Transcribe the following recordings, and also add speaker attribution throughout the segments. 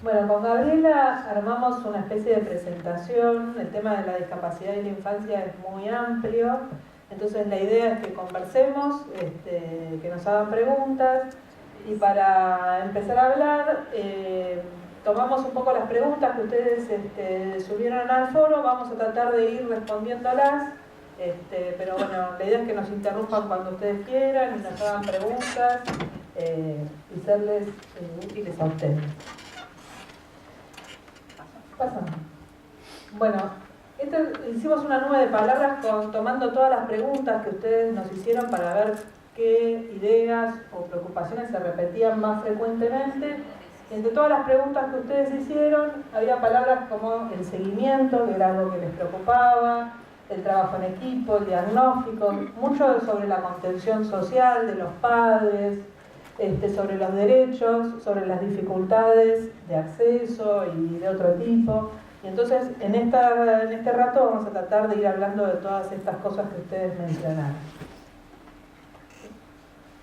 Speaker 1: Bueno, con Gabriela armamos una especie de presentación. El tema de la discapacidad y la infancia es muy amplio. Entonces la idea es que conversemos, que nos hagan preguntas. Y para empezar a hablar, tomamos un poco las preguntas que ustedes subieron al foro. Vamos a tratar de ir respondiéndolas. Pero bueno, la idea es que nos interrumpan cuando ustedes quieran y nos hagan preguntas y serles útiles a ustedes. Pasa. Bueno, hicimos una nube de palabras tomando todas las preguntas que ustedes nos hicieron para ver qué ideas o preocupaciones se repetían más frecuentemente. Entre todas las preguntas que ustedes hicieron, había palabras como el seguimiento, que era algo que les preocupaba, el trabajo en equipo, el diagnóstico, mucho sobre la contención social de los padres, sobre los derechos, sobre las dificultades de acceso y de otro tipo. Y entonces en este rato vamos a tratar de ir hablando de todas estas cosas que ustedes mencionaron.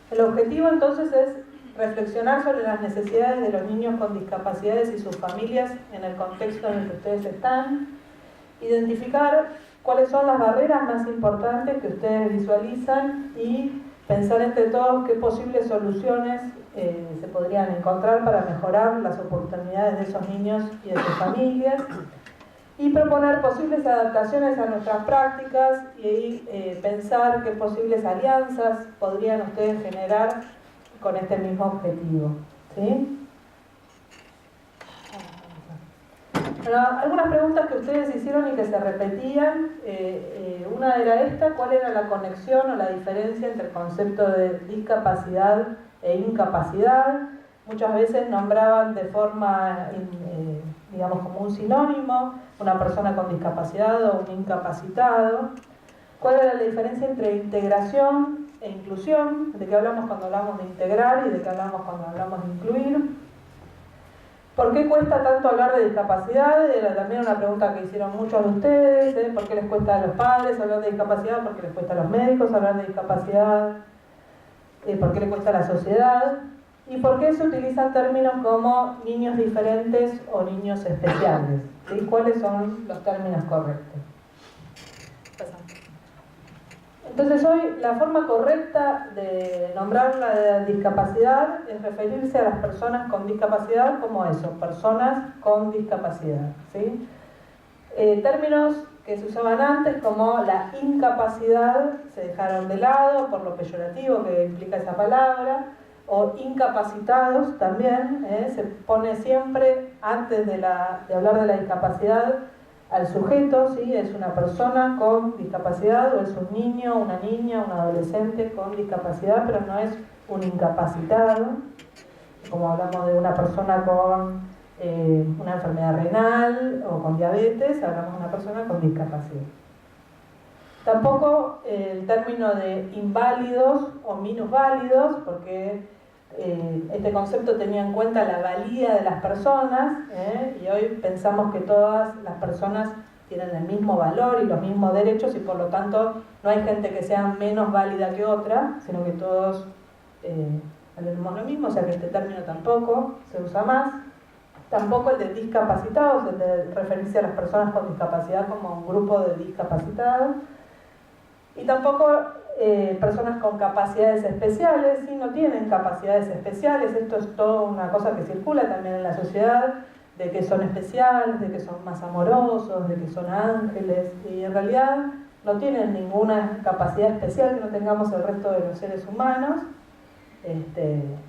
Speaker 1: El objetivo entonces es reflexionar sobre las necesidades de los niños con discapacidades y sus familias en el contexto en el que ustedes están, identificar cuáles son las barreras más importantes que ustedes visualizan y pensar entre todos qué posibles soluciones se podrían encontrar para mejorar las oportunidades de esos niños y de sus familias, y proponer posibles adaptaciones a nuestras prácticas y pensar qué posibles alianzas podrían ustedes generar con este mismo objetivo. ¿Sí? Bueno, algunas preguntas que ustedes hicieron y que se repetían, una era esta: ¿cuál era la conexión o la diferencia entre el concepto de discapacidad e incapacidad? Muchas veces nombraban de forma, digamos, como un sinónimo, una persona con discapacidad o un incapacitado. ¿Cuál era la diferencia entre integración e inclusión? ¿De qué hablamos cuando hablamos de integrar y de qué hablamos cuando hablamos de incluir? ¿Por qué cuesta tanto hablar de discapacidad? Era también una pregunta que hicieron muchos de ustedes. ¿Por qué les cuesta a los padres hablar de discapacidad? ¿Por qué les cuesta a los médicos hablar de discapacidad? ¿Por qué le cuesta a la sociedad? ¿Y por qué se utilizan términos como niños diferentes o niños especiales? ¿Sí? ¿Cuáles son los términos correctos? Entonces hoy la forma correcta de nombrar la discapacidad es referirse a las personas con discapacidad como eso, personas con discapacidad. ¿Sí? Términos que se usaban antes como la incapacidad se dejaron de lado por lo peyorativo que implica esa palabra, o incapacitados también, se pone siempre antes de hablar de la discapacidad al sujeto, ¿sí? Es una persona con discapacidad o es un niño, una niña, un adolescente con discapacidad, pero no es un incapacitado, como hablamos de una persona con una enfermedad renal o con diabetes, hablamos de una persona con discapacidad. Tampoco el término de inválidos o minusválidos, porque este concepto tenía en cuenta la valía de las personas, y hoy pensamos que todas las personas tienen el mismo valor y los mismos derechos, y por lo tanto no hay gente que sea menos válida que otra, sino que todos valemos lo mismo, o sea que este término tampoco se usa más. Tampoco el de discapacitados, el de referirse a las personas con discapacidad como un grupo de discapacitados. Y tampoco personas con capacidades especiales, ¿sí? No tienen capacidades especiales. Esto es toda una cosa que circula también en la sociedad, de que son especiales, de que son más amorosos, de que son ángeles, y en realidad no tienen ninguna capacidad especial que no tengamos el resto de los seres humanos.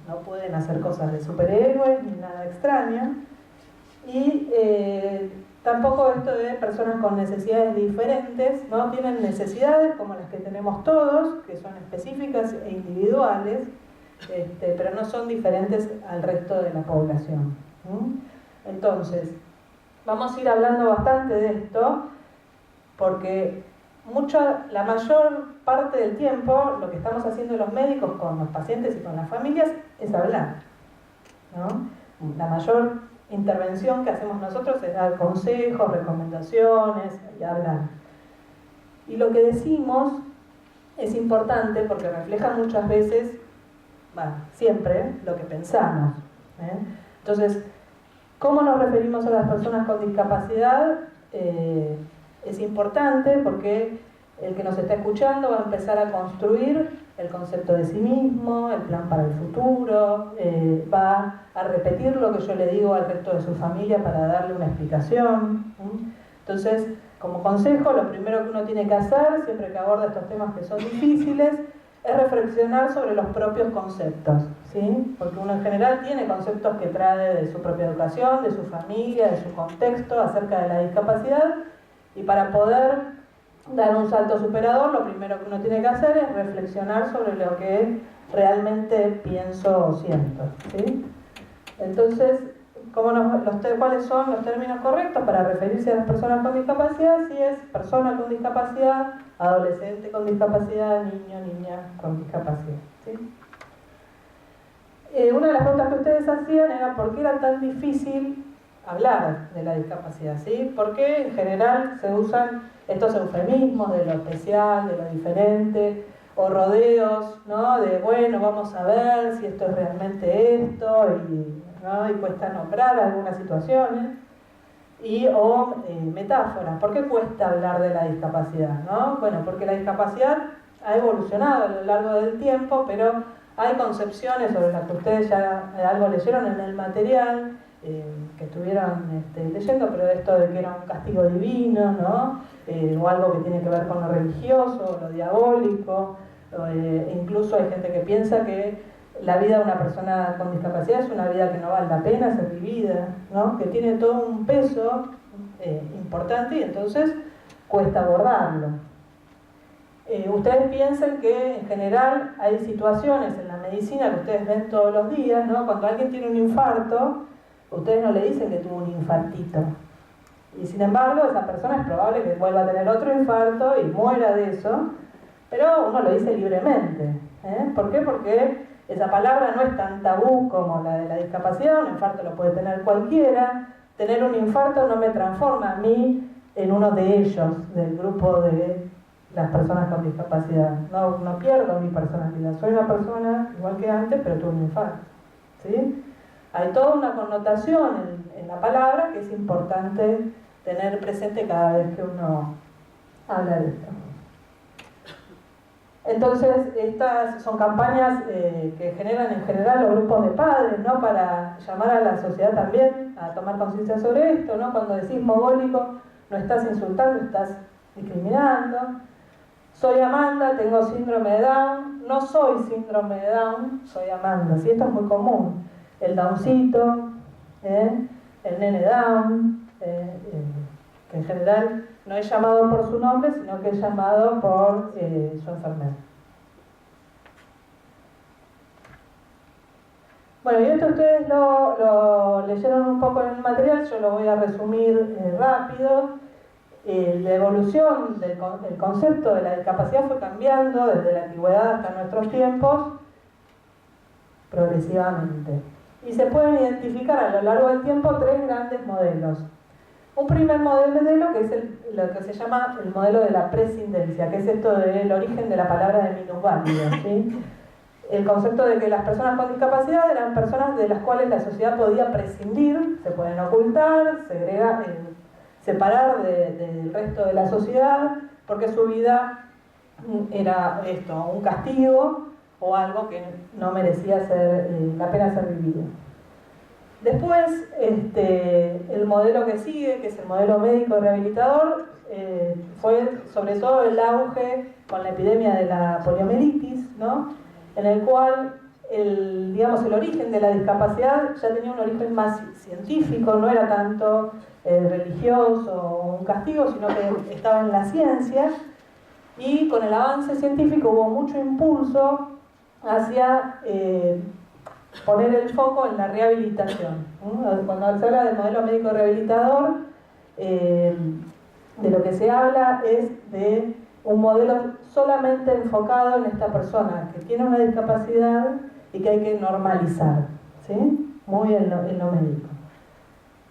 Speaker 1: No pueden hacer cosas de superhéroes ni nada extraño. Y tampoco esto de personas con necesidades diferentes, ¿no? Tienen necesidades como las que tenemos todos, que son específicas e individuales, pero no son diferentes al resto de la población. Entonces, vamos a ir hablando bastante de esto, porque la mayor parte del tiempo lo que estamos haciendo los médicos con los pacientes y con las familias es hablar, ¿no? La mayor intervención que hacemos nosotros es dar consejos, recomendaciones y hablar. Y lo que decimos es importante porque refleja muchas veces, siempre, lo que pensamos. Entonces, ¿Cómo nos referimos a las personas con discapacidad? Es importante porque el que nos está escuchando va a empezar a construir el concepto de sí mismo, el plan para el futuro, va a repetir lo que yo le digo al resto de su familia para darle una explicación. Entonces, como consejo, lo primero que uno tiene que hacer, siempre que aborda estos temas que son difíciles, es reflexionar sobre los propios conceptos, ¿sí? Porque uno en general tiene conceptos que trae de su propia educación, de su familia, de su contexto acerca de la discapacidad, y para poder dar un salto superador, lo primero que uno tiene que hacer es reflexionar sobre lo que realmente pienso o siento, ¿sí? Entonces, ¿cuáles son los términos correctos para referirse a las personas con discapacidad? Si es persona con discapacidad, adolescente con discapacidad, niño, niña con discapacidad, ¿sí? Una de las preguntas que ustedes hacían era ¿por qué era tan difícil hablar de la discapacidad? ¿Sí? ¿Por qué en general se usan estos eufemismos de lo especial, de lo diferente, o rodeos, ¿no? De bueno, vamos a ver si esto es realmente esto, ¿no? Y cuesta nombrar algunas situaciones, o metáforas. ¿Por qué cuesta hablar de la discapacidad, ¿no? Bueno, porque la discapacidad ha evolucionado a lo largo del tiempo, pero hay concepciones sobre las que ustedes ya algo leyeron en el material, que estuvieron leyendo, pero esto de que era un castigo divino, ¿no? O algo que tiene que ver con lo religioso, lo diabólico, incluso hay gente que piensa que la vida de una persona con discapacidad es una vida que no vale la pena ser vivida, ¿no? Que tiene todo un peso importante y entonces cuesta abordarlo. Ustedes piensen que en general hay situaciones en la medicina que ustedes ven todos los días, ¿no? Cuando alguien tiene un infarto, ustedes no le dicen que tuvo un infartito. Y sin embargo, esa persona es probable que vuelva a tener otro infarto y muera de eso, pero uno lo dice libremente. ¿Por qué? Porque esa palabra no es tan tabú como la de la discapacidad. Un infarto lo puede tener cualquiera. Tener un infarto no me transforma a mí en uno de ellos, del grupo de las personas con discapacidad. No pierdo mi personalidad. Soy una persona igual que antes, pero tuve un infarto, ¿sí? Hay toda una connotación en la palabra que es importante tener presente cada vez que uno habla de esto. Entonces, estas son campañas que generan en general los grupos de padres, ¿no? Para llamar a la sociedad también a tomar conciencia sobre esto, ¿no? Cuando decís mogólico, no estás insultando, estás discriminando. Soy Amanda, tengo síndrome de Down. No soy síndrome de Down, soy Amanda. ¿Sí? Esto es muy común. El Downcito, el nene Down, que en general no es llamado por su nombre, sino que es llamado por su enfermedad. Bueno, y esto ustedes lo leyeron un poco en el material, yo lo voy a resumir rápido. La evolución del concepto de la discapacidad fue cambiando desde la antigüedad hasta nuestros tiempos progresivamente. Y se pueden identificar a lo largo del tiempo tres grandes modelos. Un primer modelo que es lo que se llama el modelo de la prescindencia, que es esto del origen de la palabra de minusválido, ¿sí? El concepto de que las personas con discapacidad eran personas de las cuales la sociedad podía prescindir, se pueden ocultar, segregar, separar del resto de la sociedad, porque su vida era esto, un castigo o algo que no merecía la pena ser vivido. Después, el modelo que sigue, que es el modelo médico rehabilitador, fue sobre todo el auge con la epidemia de la poliomielitis, ¿no? En el cual el origen de la discapacidad ya tenía un origen más científico, no era tanto religioso o un castigo, sino que estaba en la ciencia, y con el avance científico hubo mucho impulso hacia poner el foco en la rehabilitación. Cuando se habla del modelo médico rehabilitador, de lo que se habla es de un modelo solamente enfocado en esta persona que tiene una discapacidad y que hay que normalizar, ¿sí? Muy en lo médico.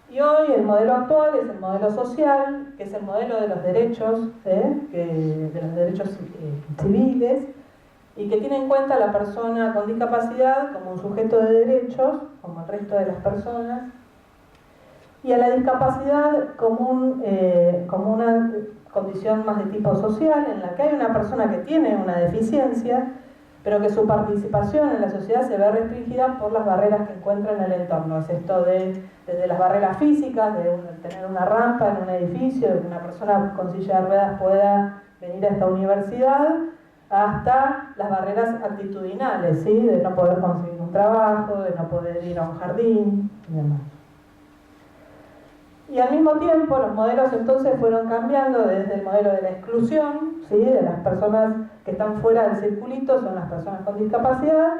Speaker 1: Y hoy el modelo actual es el modelo social, que es el modelo de los derechos, de los derechos civiles, y que tiene en cuenta a la persona con discapacidad como un sujeto de derechos, como el resto de las personas, y a la discapacidad como una condición más de tipo social, en la que hay una persona que tiene una deficiencia, pero que su participación en la sociedad se ve restringida por las barreras que encuentra en el entorno. Es esto desde las barreras físicas, de tener una rampa en un edificio, de que una persona con silla de ruedas pueda venir a esta universidad, hasta las barreras actitudinales, ¿sí? De no poder conseguir un trabajo, de no poder ir a un jardín y demás. Y al mismo tiempo los modelos entonces fueron cambiando desde el modelo de la exclusión, ¿sí? De las personas que están fuera del circulito, son las personas con discapacidad,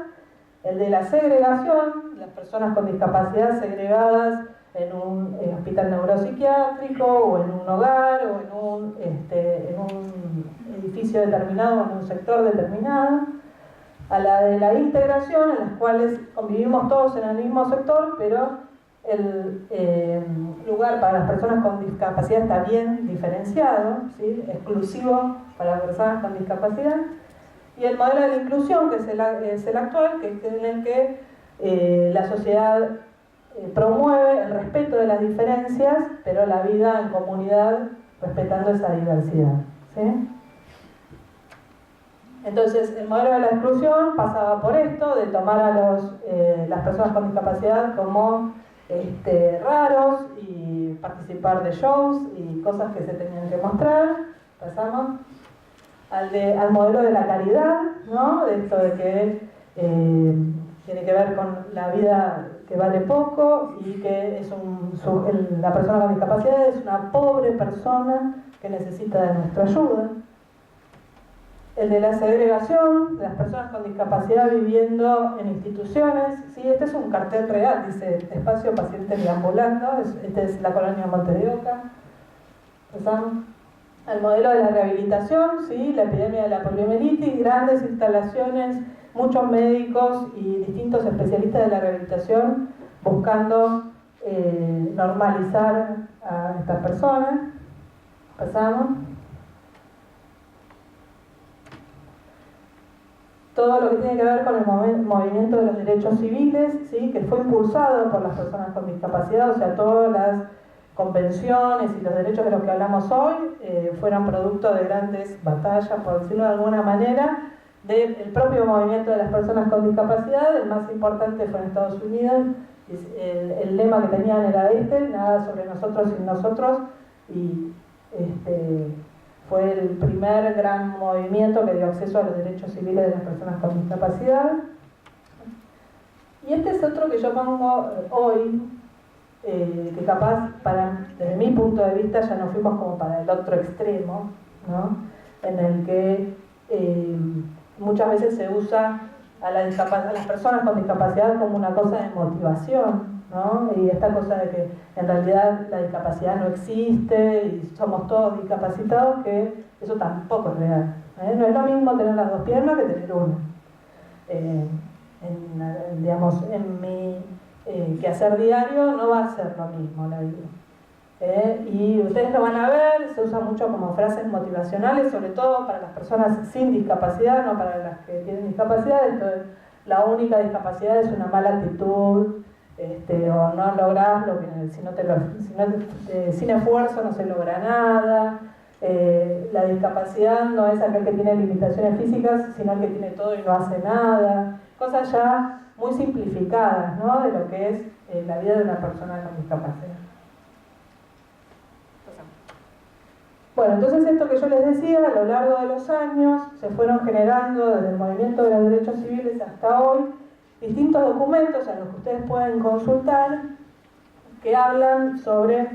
Speaker 1: el de la segregación, las personas con discapacidad segregadas en un hospital neuropsiquiátrico o en un hogar o en un edificio determinado o en un sector determinado, a la de la integración, en las cuales convivimos todos en el mismo sector, pero el lugar para las personas con discapacidad está bien diferenciado, ¿sí? Exclusivo para las personas con discapacidad, y el modelo de la inclusión, que es el actual, que es en el que la sociedad promueve el respeto de las diferencias, pero la vida en comunidad respetando esa diversidad, ¿sí? Entonces, el modelo de la exclusión pasaba por esto, de tomar a las personas con discapacidad como raros y participar de shows y cosas que se tenían que mostrar. Pasamos al modelo de la caridad, ¿no? De esto de que tiene que ver con la vida que vale poco y que la persona con discapacidad es una pobre persona que necesita de nuestra ayuda. El de la segregación, de las personas con discapacidad viviendo en instituciones, ¿sí? Este es un cartel real, dice espacio pacientes deambulando, esta es la colonia Monte de Oca. El modelo de la rehabilitación, ¿sí? La epidemia de la poliomielitis, grandes instalaciones, muchos médicos y distintos especialistas de la rehabilitación buscando normalizar a estas personas. Pasamos. Todo lo que tiene que ver con el movimiento de los derechos civiles, ¿sí? Que fue impulsado por las personas con discapacidad, o sea, todas las convenciones y los derechos de los que hablamos hoy fueron producto de grandes batallas, por decirlo de alguna manera, del propio movimiento de las personas con discapacidad. El más importante fue en Estados Unidos. El lema que tenían era nada sobre nosotros sin nosotros, y fue el primer gran movimiento que dio acceso a los derechos civiles de las personas con discapacidad. Y este es otro que yo pongo hoy, que capaz, desde mi punto de vista, ya nos fuimos como para el otro extremo, ¿no? En el que muchas veces se usa a las personas con discapacidad como una cosa de motivación, ¿no? Y esta cosa de que en realidad la discapacidad no existe y somos todos discapacitados, que eso tampoco es real, ¿eh? No es lo mismo tener las dos piernas que tener una. En mi quehacer diario no va a ser lo mismo la vida. Y ustedes lo van a ver, se usa mucho como frases motivacionales, sobre todo para las personas sin discapacidad, no para las que tienen discapacidad. Entonces, la única discapacidad es una mala actitud, o no lográs lo que sin esfuerzo no se logra nada. La discapacidad no es aquel que tiene limitaciones físicas, sino el que tiene todo y no hace nada. Cosas ya muy simplificadas, ¿no? De lo que es la vida de una persona con discapacidad. Bueno, entonces esto que yo les decía, a lo largo de los años se fueron generando desde el movimiento de los derechos civiles hasta hoy distintos documentos a los que ustedes pueden consultar, que hablan sobre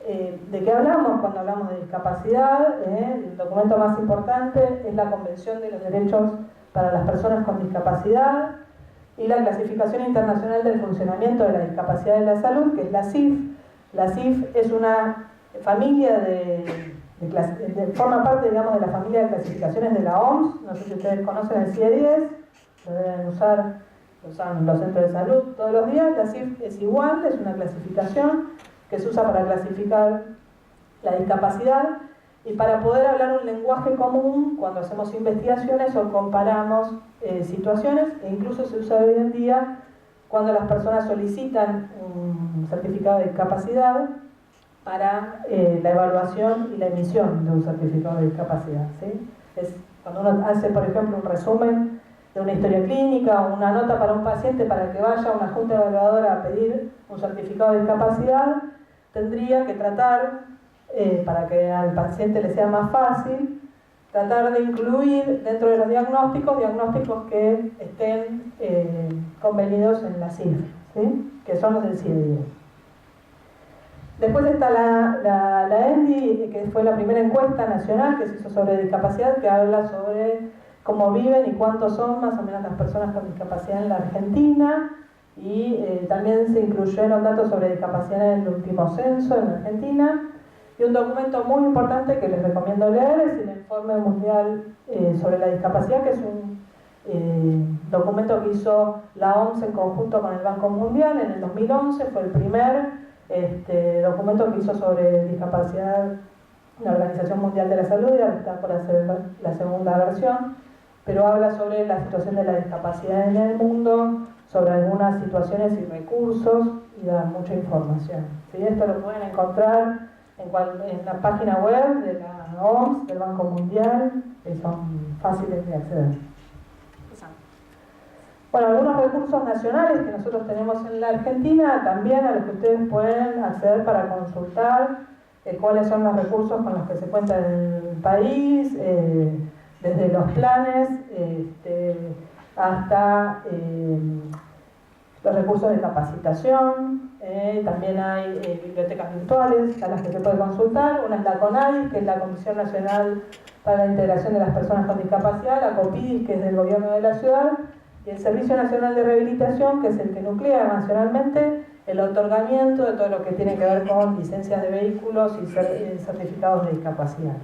Speaker 1: de qué hablamos cuando hablamos de discapacidad. El documento más importante es la Convención de los Derechos para las Personas con Discapacidad y la Clasificación Internacional del Funcionamiento de la Discapacidad de la Salud, que es la CIF. La CIF es una familia forma parte, digamos, de la familia de clasificaciones de la OMS. No sé si ustedes conocen el CIE-10, lo deben usar, lo usan los centros de salud todos los días. La CIF es igual, es una clasificación que se usa para clasificar la discapacidad y para poder hablar un lenguaje común cuando hacemos investigaciones o comparamos situaciones, e incluso se usa hoy en día cuando las personas solicitan un certificado de discapacidad para la evaluación y la emisión de un certificado de discapacidad, ¿sí? Es cuando uno hace, por ejemplo, un resumen de una historia clínica o una nota para un paciente para que vaya a una junta evaluadora a pedir un certificado de discapacidad, tendría que tratar, para que al paciente le sea más fácil, tratar de incluir dentro de los diagnósticos que estén convenidos en la CIF, ¿sí? Que son los del CIE. Después está la ENDI, que fue la primera encuesta nacional que se hizo sobre discapacidad, que habla sobre cómo viven y cuántos son más o menos las personas con discapacidad en la Argentina, y también se incluyeron datos sobre discapacidad en el último censo en Argentina. Y un documento muy importante que les recomiendo leer es el Informe Mundial sobre la Discapacidad, que es un documento que hizo la OMS en conjunto con el Banco Mundial en el 2011. Fue el primer documento que hizo sobre discapacidad la Organización Mundial de la Salud, y ahora está por hacer la segunda versión, pero habla sobre la situación de la discapacidad en el mundo, sobre algunas situaciones y recursos, y da mucha información, ¿sí? Esto lo pueden encontrar en la página web de la OMS, del Banco Mundial, que son fáciles de acceder. Bueno, algunos recursos nacionales que nosotros tenemos en la Argentina, también a los que ustedes pueden acceder para consultar cuáles son los recursos con los que se cuenta en el país, desde los planes hasta los recursos de capacitación. También hay bibliotecas virtuales a las que se puede consultar. Una es la CONADIS, que es la Comisión Nacional para la Integración de las Personas con Discapacidad, la COPIDIS, que es del Gobierno de la Ciudad, y el Servicio Nacional de Rehabilitación, que es el que nuclea nacionalmente el otorgamiento de todo lo que tiene que ver con licencias de vehículos y certificados de discapacidad.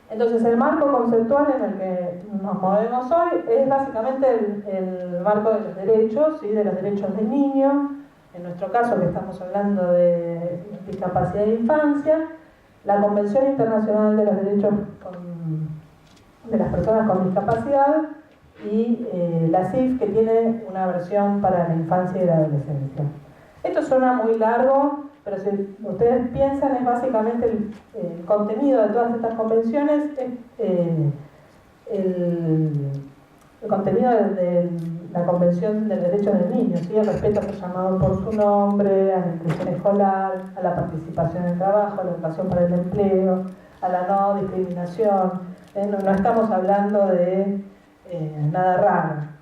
Speaker 1: Entonces, el marco conceptual en el que nos movemos hoy es básicamente el marco de los derechos, ¿sí? De los derechos del niño, en nuestro caso que estamos hablando de discapacidad de infancia, la Convención Internacional de los Derechos de las Personas con Discapacidad, y la CIF, que tiene una versión para la infancia y la adolescencia. Esto suena muy largo, pero si ustedes piensan, es básicamente el contenido de todas estas convenciones, el contenido de la Convención del Derecho del Niño, ¿sí? El respeto a ser llamado por su nombre, a la inclusión escolar, a la participación en el trabajo, a la educación para el empleo, a la no discriminación. No estamos hablando de nada raro.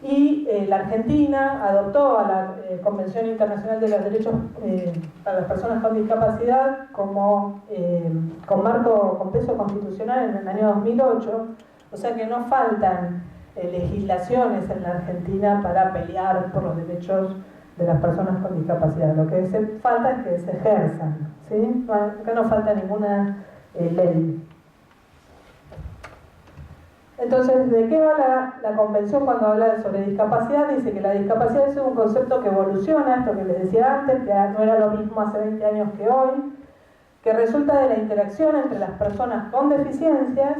Speaker 1: Y la Argentina adoptó a la Convención Internacional de los Derechos para las Personas con Discapacidad con peso constitucional en el año 2008, o sea que no faltan legislaciones en la Argentina para pelear por los derechos de las personas con discapacidad. Lo que falta es que se ejerzan, ¿sí? Acá no falta ninguna ley. Entonces, ¿de qué va la convención cuando habla sobre discapacidad? Dice que la discapacidad es un concepto que evoluciona, esto que les decía antes, que no era lo mismo hace 20 años que hoy, que resulta de la interacción entre las personas con deficiencias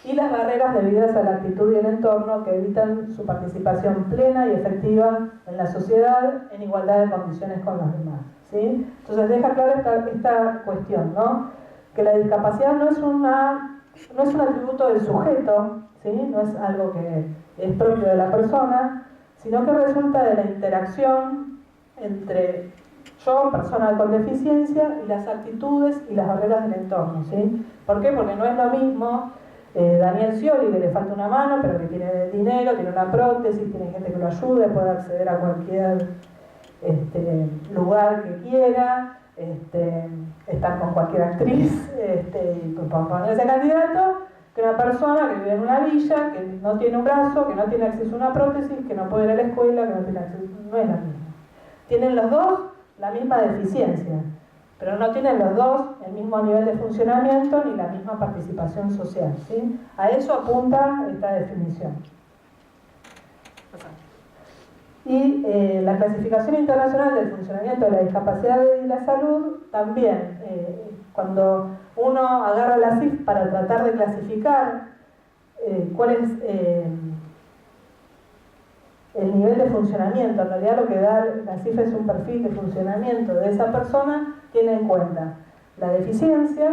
Speaker 1: y las barreras debidas a la actitud y el entorno que evitan su participación plena y efectiva en la sociedad en igualdad de condiciones con los demás, ¿sí? Entonces deja claro esta cuestión, ¿no? Que la discapacidad no es un atributo del sujeto, ¿sí? No es algo que es propio de la persona, sino que resulta de la interacción entre yo, persona con deficiencia, y las actitudes y las barreras del entorno, ¿sí? ¿Por qué? Porque no es lo mismo Daniel Scioli, que le falta una mano, pero que tiene dinero, tiene una prótesis, tiene gente que lo ayude, puede acceder a cualquier lugar que quiera, estar con cualquier actriz, y ponerse candidato, que una persona que vive en una villa, que no tiene un brazo, que no tiene acceso a una prótesis, que no puede ir a la escuela, que no tiene acceso, no es la misma. Tienen los dos la misma deficiencia, pero no tienen los dos el mismo nivel de funcionamiento ni la misma participación social, ¿sí? A eso apunta esta definición. Y la clasificación internacional del funcionamiento de la discapacidad y la salud también, cuando uno agarra la CIF para tratar de clasificar cuál es el nivel de funcionamiento. En realidad lo que da la cifra es un perfil de funcionamiento de esa persona, tiene en cuenta la deficiencia,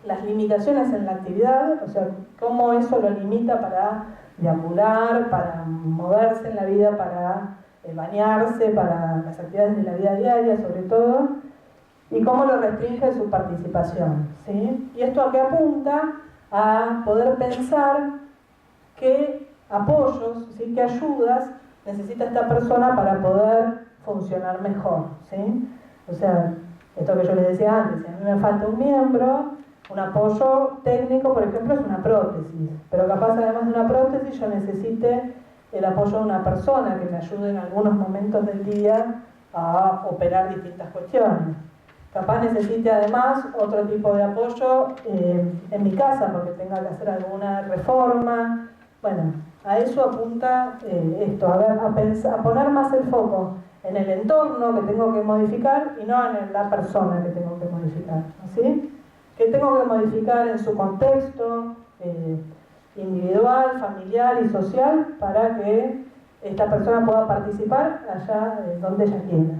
Speaker 1: las limitaciones en la actividad, o sea, cómo eso lo limita para deambular, para moverse en la vida, para bañarse, para las actividades de la vida diaria sobre todo, y cómo lo restringe su participación, ¿sí? Y esto a qué apunta a poder pensar qué apoyos, ¿sí? Qué ayudas necesita esta persona para poder funcionar mejor, ¿sí? O sea, esto que yo les decía antes, si a mí me falta un miembro, un apoyo técnico, por ejemplo, es una prótesis, pero capaz además de una prótesis yo necesite el apoyo de una persona que me ayude en algunos momentos del día a operar distintas cuestiones. Capaz necesite además otro tipo de apoyo en mi casa porque tenga que hacer alguna reforma. Bueno, a eso apunta esto, a poner más el foco en el entorno que tengo que modificar y no en la persona que tengo que modificar, ¿sí? Que tengo que modificar en su contexto individual, familiar y social para que esta persona pueda participar allá donde ella quiera.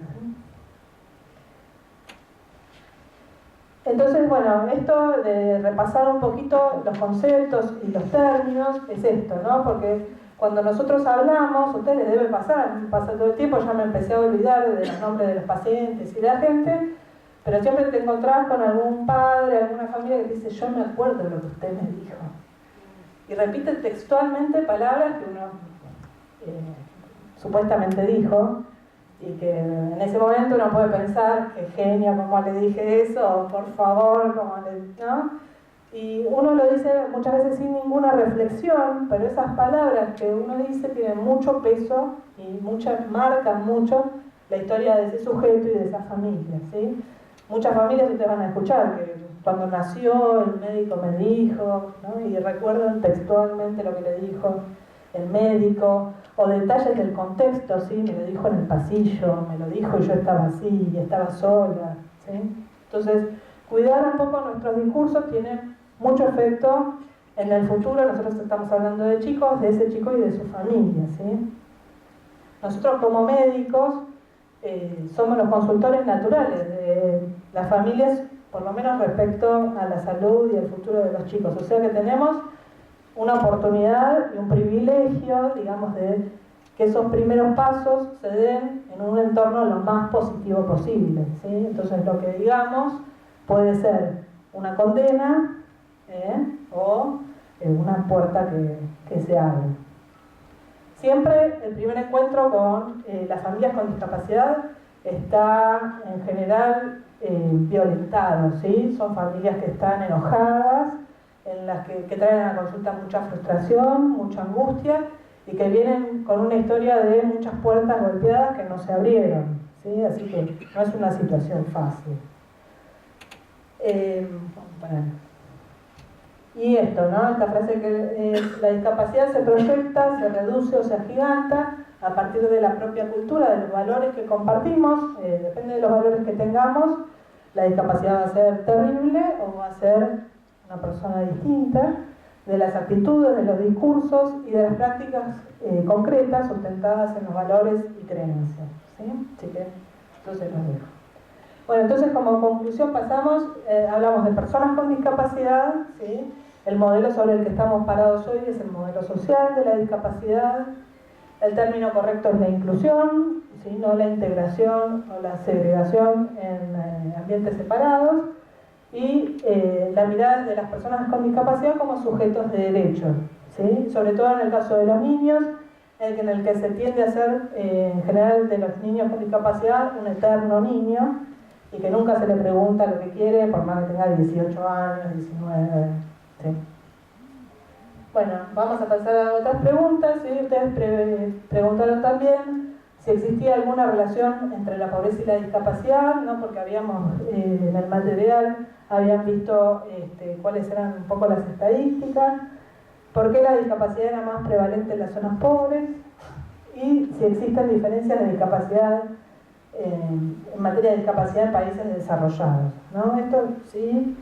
Speaker 1: Entonces, bueno, esto de repasar un poquito los conceptos y los términos es esto, ¿no? Porque cuando nosotros hablamos, a ustedes les debe pasar, pasa todo el tiempo, ya me empecé a olvidar de los nombres de los pacientes y de la gente, pero siempre te encontrás con algún padre, alguna familia que te dice, yo me acuerdo de lo que usted me dijo. Y repite textualmente palabras que uno supuestamente dijo, y que en ese momento uno puede pensar, qué genio, cómo le dije eso, por favor, cómo le... ¿no? Y uno lo dice muchas veces sin ninguna reflexión, pero esas palabras que uno dice tienen mucho peso y marcan mucho la historia de ese sujeto y de esa familia, ¿sí? Muchas familias ustedes van a escuchar que cuando nació el médico me dijo, ¿no? Y recuerdan textualmente lo que le dijo el médico, o detalles del contexto, ¿sí? Me lo dijo en el pasillo, me lo dijo y yo estaba así, y estaba sola, ¿sí? Entonces, cuidar un poco nuestros discursos tiene mucho efecto en el futuro. Nosotros estamos hablando de chicos, de ese chico y de su familia, ¿sí? Nosotros como médicos somos los consultores naturales de las familias, por lo menos respecto a la salud y el futuro de los chicos. O sea que tenemos una oportunidad y un privilegio, digamos, de que esos primeros pasos se den en un entorno lo más positivo posible, ¿sí? Entonces lo que digamos puede ser una condena o una puerta que se abre. Siempre el primer encuentro con las familias con discapacidad está en general violentado, ¿sí? Son familias que están enojadas, en las que traen a la consulta mucha frustración, mucha angustia y que vienen con una historia de muchas puertas golpeadas que no se abrieron, ¿sí? Así que no es una situación fácil. Y esto, ¿no? Esta frase que la discapacidad se proyecta, se reduce o se agiganta a partir de la propia cultura, de los valores que compartimos, depende de los valores que tengamos, la discapacidad va a ser terrible o va a ser una persona distinta, de las actitudes, de los discursos y de las prácticas concretas sustentadas en los valores y creencias, ¿sí? Así que entonces los dejo. Bueno, entonces como conclusión pasamos, hablamos de personas con discapacidad, ¿sí? El modelo sobre el que estamos parados hoy es el modelo social de la discapacidad. El término correcto es la inclusión, ¿sí? No la integración o la segregación en ambientes separados. Y la mirada de las personas con discapacidad como sujetos de derechos, ¿sí? Sobre todo en el caso de los niños, en el que se tiende a ser, en general, de los niños con discapacidad, un eterno niño, y que nunca se le pregunta lo que quiere, por más que tenga 18 años, 19, ¿sí? Bueno, vamos a pasar a otras preguntas, ¿sí? Ustedes preguntaron también si existía alguna relación entre la pobreza y la discapacidad, ¿no? Porque habíamos, en el material, habían visto cuáles eran un poco las estadísticas, por qué la discapacidad era más prevalente en las zonas pobres y si existen diferencias de discapacidad en materia de discapacidad en países desarrollados, ¿no? Esto sí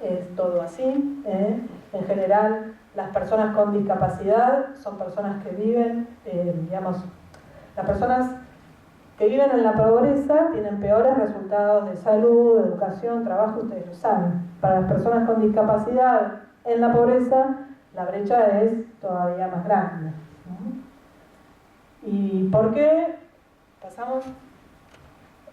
Speaker 1: es todo así, en general las personas con discapacidad son personas que viven, las personas que viven en la pobreza tienen peores resultados de salud, de educación, trabajo, ustedes lo saben. Para las personas con discapacidad en la pobreza, la brecha es todavía más grande. ¿Y por qué? Pasamos.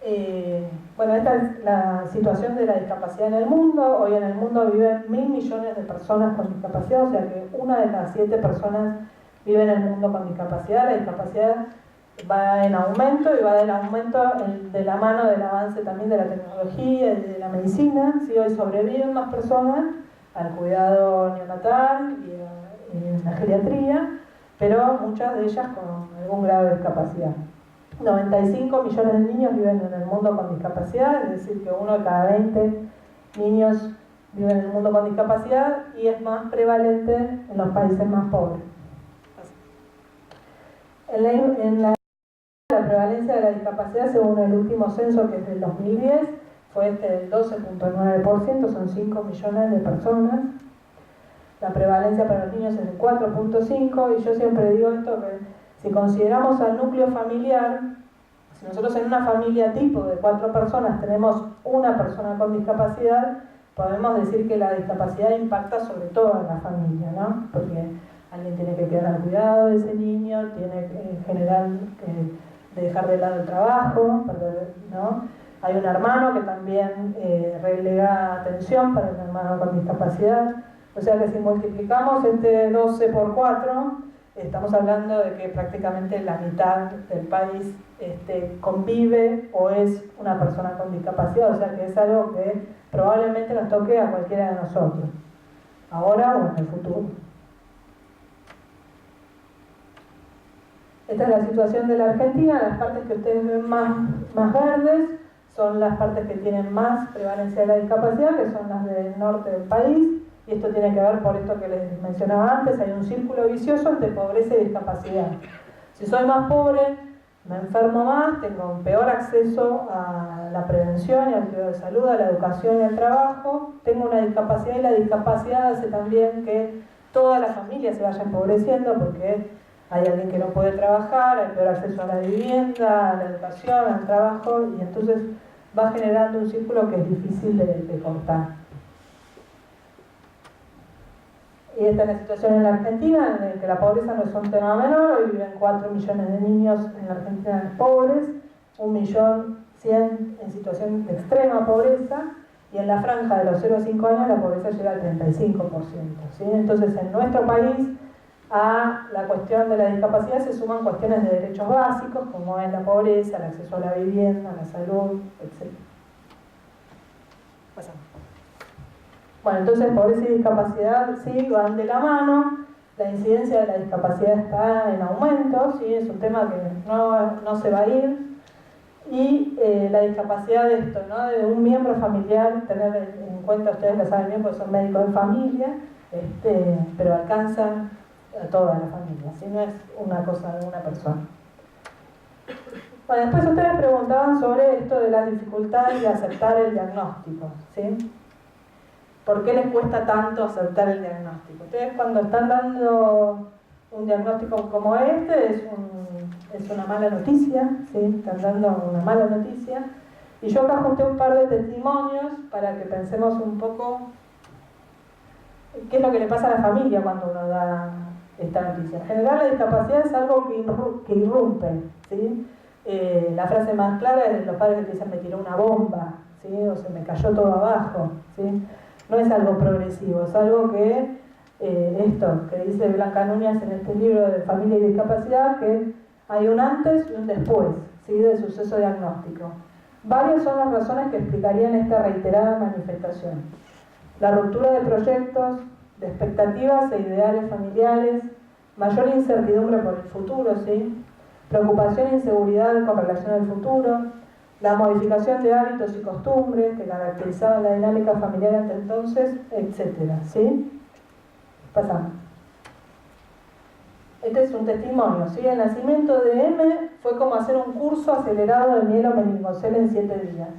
Speaker 1: Esta es la situación de la discapacidad en el mundo. Hoy en el mundo viven 1.000 millones de personas con discapacidad, o sea que una de las 7 personas vive en el mundo con discapacidad. La discapacidad va en aumento y va en aumento de la mano del avance también de la tecnología y de la medicina. ¿Sí? Hoy sobreviven más personas al cuidado neonatal y en la geriatría, pero muchas de ellas con algún grado de discapacidad. 95 millones de niños viven en el mundo con discapacidad, es decir, que 1 de cada 20 niños vive en el mundo con discapacidad y es más prevalente en los países más pobres. La prevalencia de la discapacidad, según el último censo, que es del 2010, fue del 12.9%, son 5 millones de personas. La prevalencia para los niños es del 4.5%, y yo siempre digo esto, que si consideramos al núcleo familiar, si nosotros en una familia tipo de 4 personas tenemos una persona con discapacidad, podemos decir que la discapacidad impacta sobre toda la familia, ¿no? Porque alguien tiene que quedar al cuidado de ese niño, tiene que en general dejar de lado el trabajo, ¿no? Hay un hermano que también relega atención para el hermano con discapacidad. O sea que si multiplicamos este 12 por 4, estamos hablando de que prácticamente la mitad del país convive o es una persona con discapacidad, o sea que es algo que probablemente nos toque a cualquiera de nosotros, ahora o en el futuro. Esta es la situación de la Argentina. Las partes que ustedes ven más verdes son las partes que tienen más prevalencia de la discapacidad, que son las del norte del país, y esto tiene que ver por esto que les mencionaba antes, hay un círculo vicioso entre pobreza y discapacidad. Si soy más pobre, me enfermo más, tengo un peor acceso a la prevención y al cuidado de salud, a la educación y al trabajo, tengo una discapacidad, y la discapacidad hace también que toda la familia se vaya empobreciendo, porque hay alguien que no puede trabajar, hay peor acceso a la vivienda, a la educación, al trabajo, y entonces va generando un círculo que es difícil de cortar. Y esta es la situación en la Argentina, en la que la pobreza no es un tema menor. Hoy viven 4 millones de niños en la Argentina pobres, 1.100.000 en situación de extrema pobreza, y en la franja de los 0 a 5 años la pobreza llega al 35%. ¿Sí? Entonces, en nuestro país, a la cuestión de la discapacidad se suman cuestiones de derechos básicos, como es la pobreza, el acceso a la vivienda, a la salud, etc. Pasamos. Bueno, entonces pobreza y discapacidad sí van de la mano. La incidencia de la discapacidad está en aumento, ¿sí? Es un tema que no se va a ir. Y la discapacidad de esto, ¿no? De un miembro familiar, tener en cuenta, ustedes lo saben bien porque son médicos de familia, pero alcanza a toda la familia, ¿sí? No es una cosa de una persona. Bueno, después ustedes preguntaban sobre esto de las dificultades de aceptar el diagnóstico, ¿sí? ¿Por qué les cuesta tanto aceptar el diagnóstico? Ustedes cuando están dando un diagnóstico como este, es una mala noticia, ¿sí? Están dando una mala noticia. Y yo acá junté un par de testimonios para que pensemos un poco qué es lo que le pasa a la familia cuando uno da esta noticia. En general la discapacidad es algo que irrumpe, ¿sí? La frase más clara es de los padres que te dicen me tiró una bomba, ¿sí? O se me cayó todo abajo, ¿sí? No es algo progresivo, es algo que, esto que dice Blanca Núñez en este libro de Familia y Discapacidad, que hay un antes y un después, ¿sí? Del suceso diagnóstico. Varias son las razones que explicarían esta reiterada manifestación. La ruptura de proyectos, de expectativas e ideales familiares, mayor incertidumbre por el futuro, ¿sí? Preocupación e inseguridad con relación al futuro, la modificación de hábitos y costumbres que caracterizaban la dinámica familiar hasta entonces, etc. ¿Sí? Pasamos. Este es un testimonio, ¿sí? El nacimiento de M fue como hacer un curso acelerado de mielomeningocele en 7 días.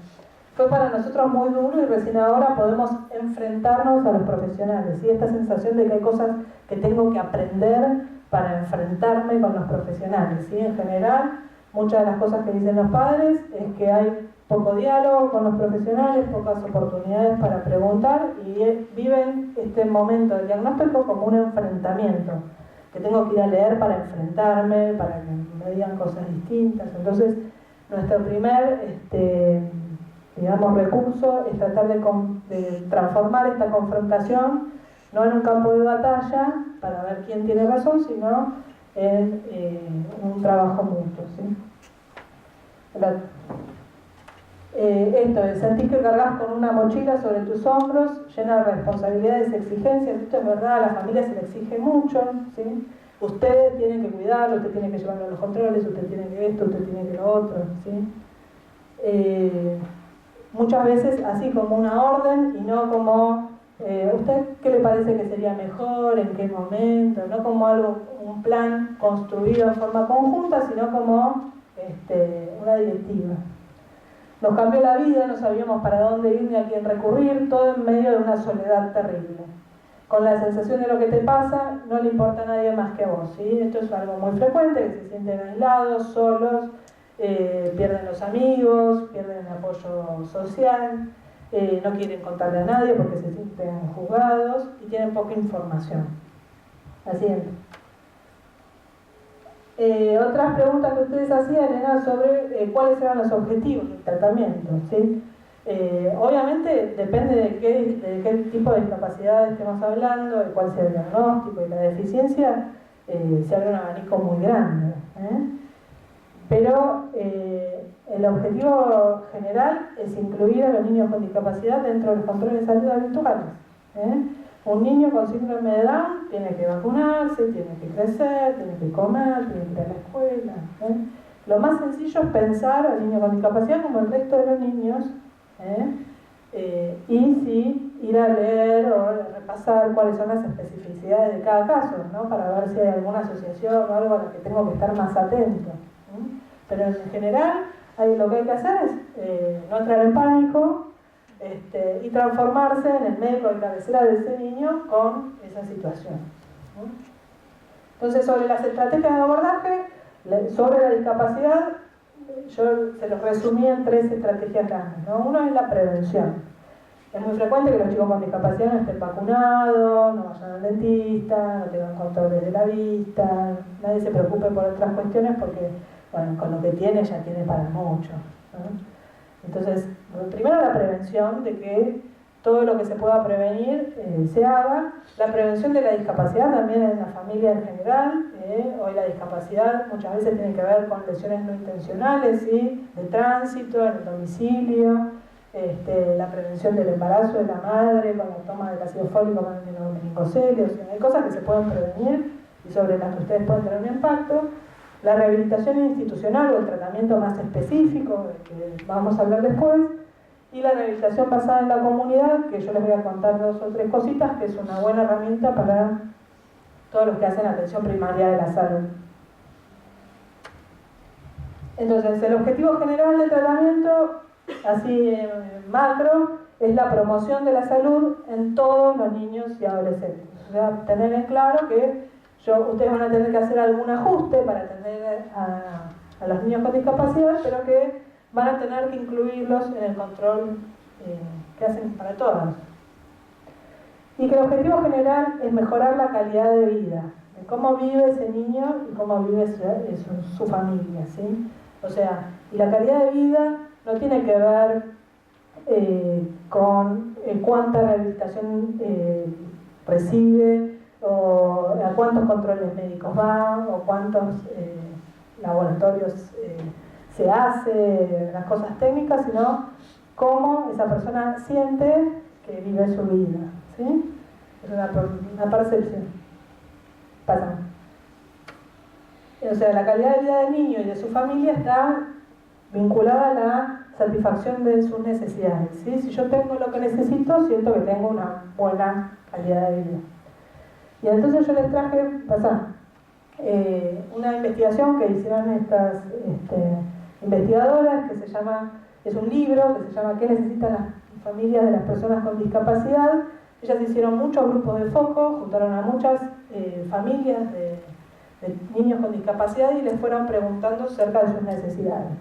Speaker 1: fue para nosotros muy duro y recién ahora podemos enfrentarnos a los profesionales. ¿Sí? Esta sensación de que hay cosas que tengo que aprender para enfrentarme con los profesionales. ¿Sí? En general, muchas de las cosas que dicen los padres es que hay poco diálogo con los profesionales, pocas oportunidades para preguntar y viven este momento de diagnóstico como un enfrentamiento, que tengo que ir a leer para enfrentarme, para que me digan cosas distintas. Entonces, nuestro primer digamos, recurso es tratar de transformar esta confrontación no en un campo de batalla para ver quién tiene razón, sino en un trabajo mutuo. ¿Sí? Esto de sentir que cargas con una mochila sobre tus hombros llena de responsabilidades y exigencias. Esto es verdad, a la familia se le exige mucho. ¿Sí? Usted tiene que cuidarlo, usted tiene que llevarlo a los controles, usted tiene que esto, usted tiene que lo otro. ¿Sí? Muchas veces así como una orden y no como ¿usted qué le parece que sería mejor, en qué momento? No como algo, un plan construido en forma conjunta, sino como una directiva. Nos cambió la vida, no sabíamos para dónde ir ni a quién recurrir, todo en medio de una soledad terrible. Con la sensación de lo que te pasa, no le importa a nadie más que a vos. ¿Sí? Esto es algo muy frecuente, que se sienten aislados, solos, pierden los amigos, pierden el apoyo social, no quieren contarle a nadie porque se sienten juzgados y tienen poca información. La siguiente. Otras preguntas que ustedes hacían eran sobre cuáles eran los objetivos del tratamiento. ¿Sí? Obviamente depende de qué tipo de discapacidad estemos hablando, de cuál sea el diagnóstico y la deficiencia, se abre un abanico muy grande. Pero el objetivo general es incluir a los niños con discapacidad dentro de los controles de salud habituales. Un niño con síndrome de Down tiene que vacunarse, tiene que crecer, tiene que comer, tiene que ir a la escuela. Lo más sencillo es pensar al niño con discapacidad como el resto de los niños, y sí ir a leer o repasar cuáles son las especificidades de cada caso, ¿no? Para ver si hay alguna asociación o algo a la que tengo que estar más atento. Pero en general lo que hay que hacer es no entrar en pánico y transformarse en el médico de cabecera de ese niño con esa situación. Entonces, sobre las estrategias de abordaje, sobre la discapacidad, yo se los resumí en 3 estrategias grandes, ¿no? Uno es la prevención. Es muy frecuente que los chicos con discapacidad no estén vacunados, no vayan al dentista, no tengan controles de la vista, nadie se preocupe por otras cuestiones porque, bueno, con lo que tiene ya tiene para mucho, ¿no? Entonces, primero la prevención de que todo lo que se pueda prevenir se haga. La prevención de la discapacidad también en la familia en general. Hoy la discapacidad muchas veces tiene que ver con lesiones no intencionales, ¿sí? De tránsito, en el domicilio, la prevención del embarazo de la madre con la toma del ácido fólico con el meningocelio. O sea, hay cosas que se pueden prevenir y sobre las que ustedes pueden tener un impacto. La rehabilitación institucional o el tratamiento más específico, que vamos a hablar después, y la rehabilitación basada en la comunidad, que yo les voy a contar 2 o 3 cositas, que es una buena herramienta para todos los que hacen atención primaria de la salud. Entonces, el objetivo general del tratamiento, así macro, es la promoción de la salud en todos los niños y adolescentes. O sea, tener en claro que ustedes van a tener que hacer algún ajuste para atender a los niños con discapacidad, pero que van a tener que incluirlos en el control que hacen para todos. Y que el objetivo general es mejorar la calidad de vida, de cómo vive ese niño y cómo vive su familia, ¿sí? O sea, y la calidad de vida no tiene que ver con cuánta rehabilitación recibe, o a cuántos controles médicos va, o cuántos laboratorios se hace, las cosas técnicas, sino cómo esa persona siente que vive su vida, ¿sí? Es una percepción. Pasa. O sea, la calidad de vida del niño y de su familia está vinculada a la satisfacción de sus necesidades, ¿sí? Si yo tengo lo que necesito, siento que tengo una buena calidad de vida. Y entonces yo les traje, una investigación que hicieron estas investigadoras que se llama es un libro que se llama ¿Qué necesitan las familias de las personas con discapacidad? Ellas hicieron muchos grupos de foco, juntaron a muchas familias de niños con discapacidad y les fueron preguntando acerca de sus necesidades.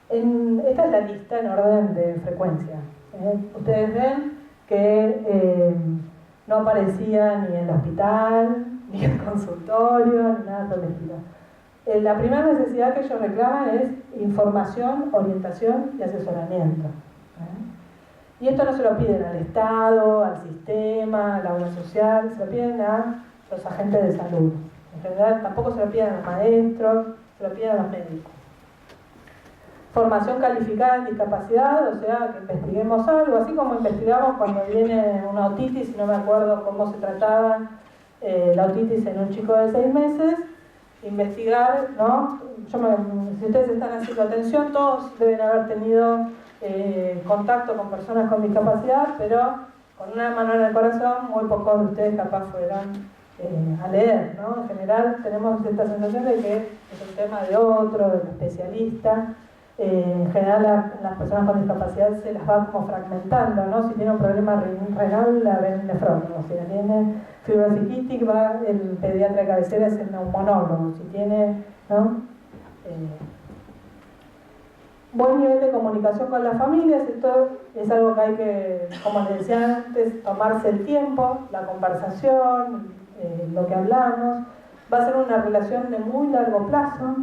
Speaker 1: Esta es la lista en orden de frecuencia. Ustedes ven que no aparecía ni el hospital, ni el consultorio, ni nada por el estilo. La primera necesidad que ellos reclaman es información, orientación y asesoramiento. Y esto no se lo piden al Estado, al sistema, a la obra social, se lo piden a los agentes de salud. En general tampoco se lo piden a los maestros, se lo piden a los médicos. Formación calificada en discapacidad, o sea, que investiguemos algo, así como investigamos cuando viene una otitis, y no me acuerdo cómo se trataba la otitis en un chico de 6 meses, investigar, ¿no? Si ustedes están haciendo atención, todos deben haber tenido contacto con personas con discapacidad, pero con una mano en el corazón, muy pocos de ustedes capaz fueron a leer, ¿no? En general tenemos esta sensación de que es un tema de otro, del especialista. En general las personas con discapacidad se las va como fragmentando, ¿no? Si tiene un problema renal, la ven nefrólogo. Si tiene fibrosis quística, va el pediatra de cabecera, es el neumonólogo. Si tiene, ¿no? Buen nivel de comunicación con las familias, esto es algo que hay que, como les decía antes, tomarse el tiempo, la conversación, lo que hablamos. Va a ser una relación de muy largo plazo,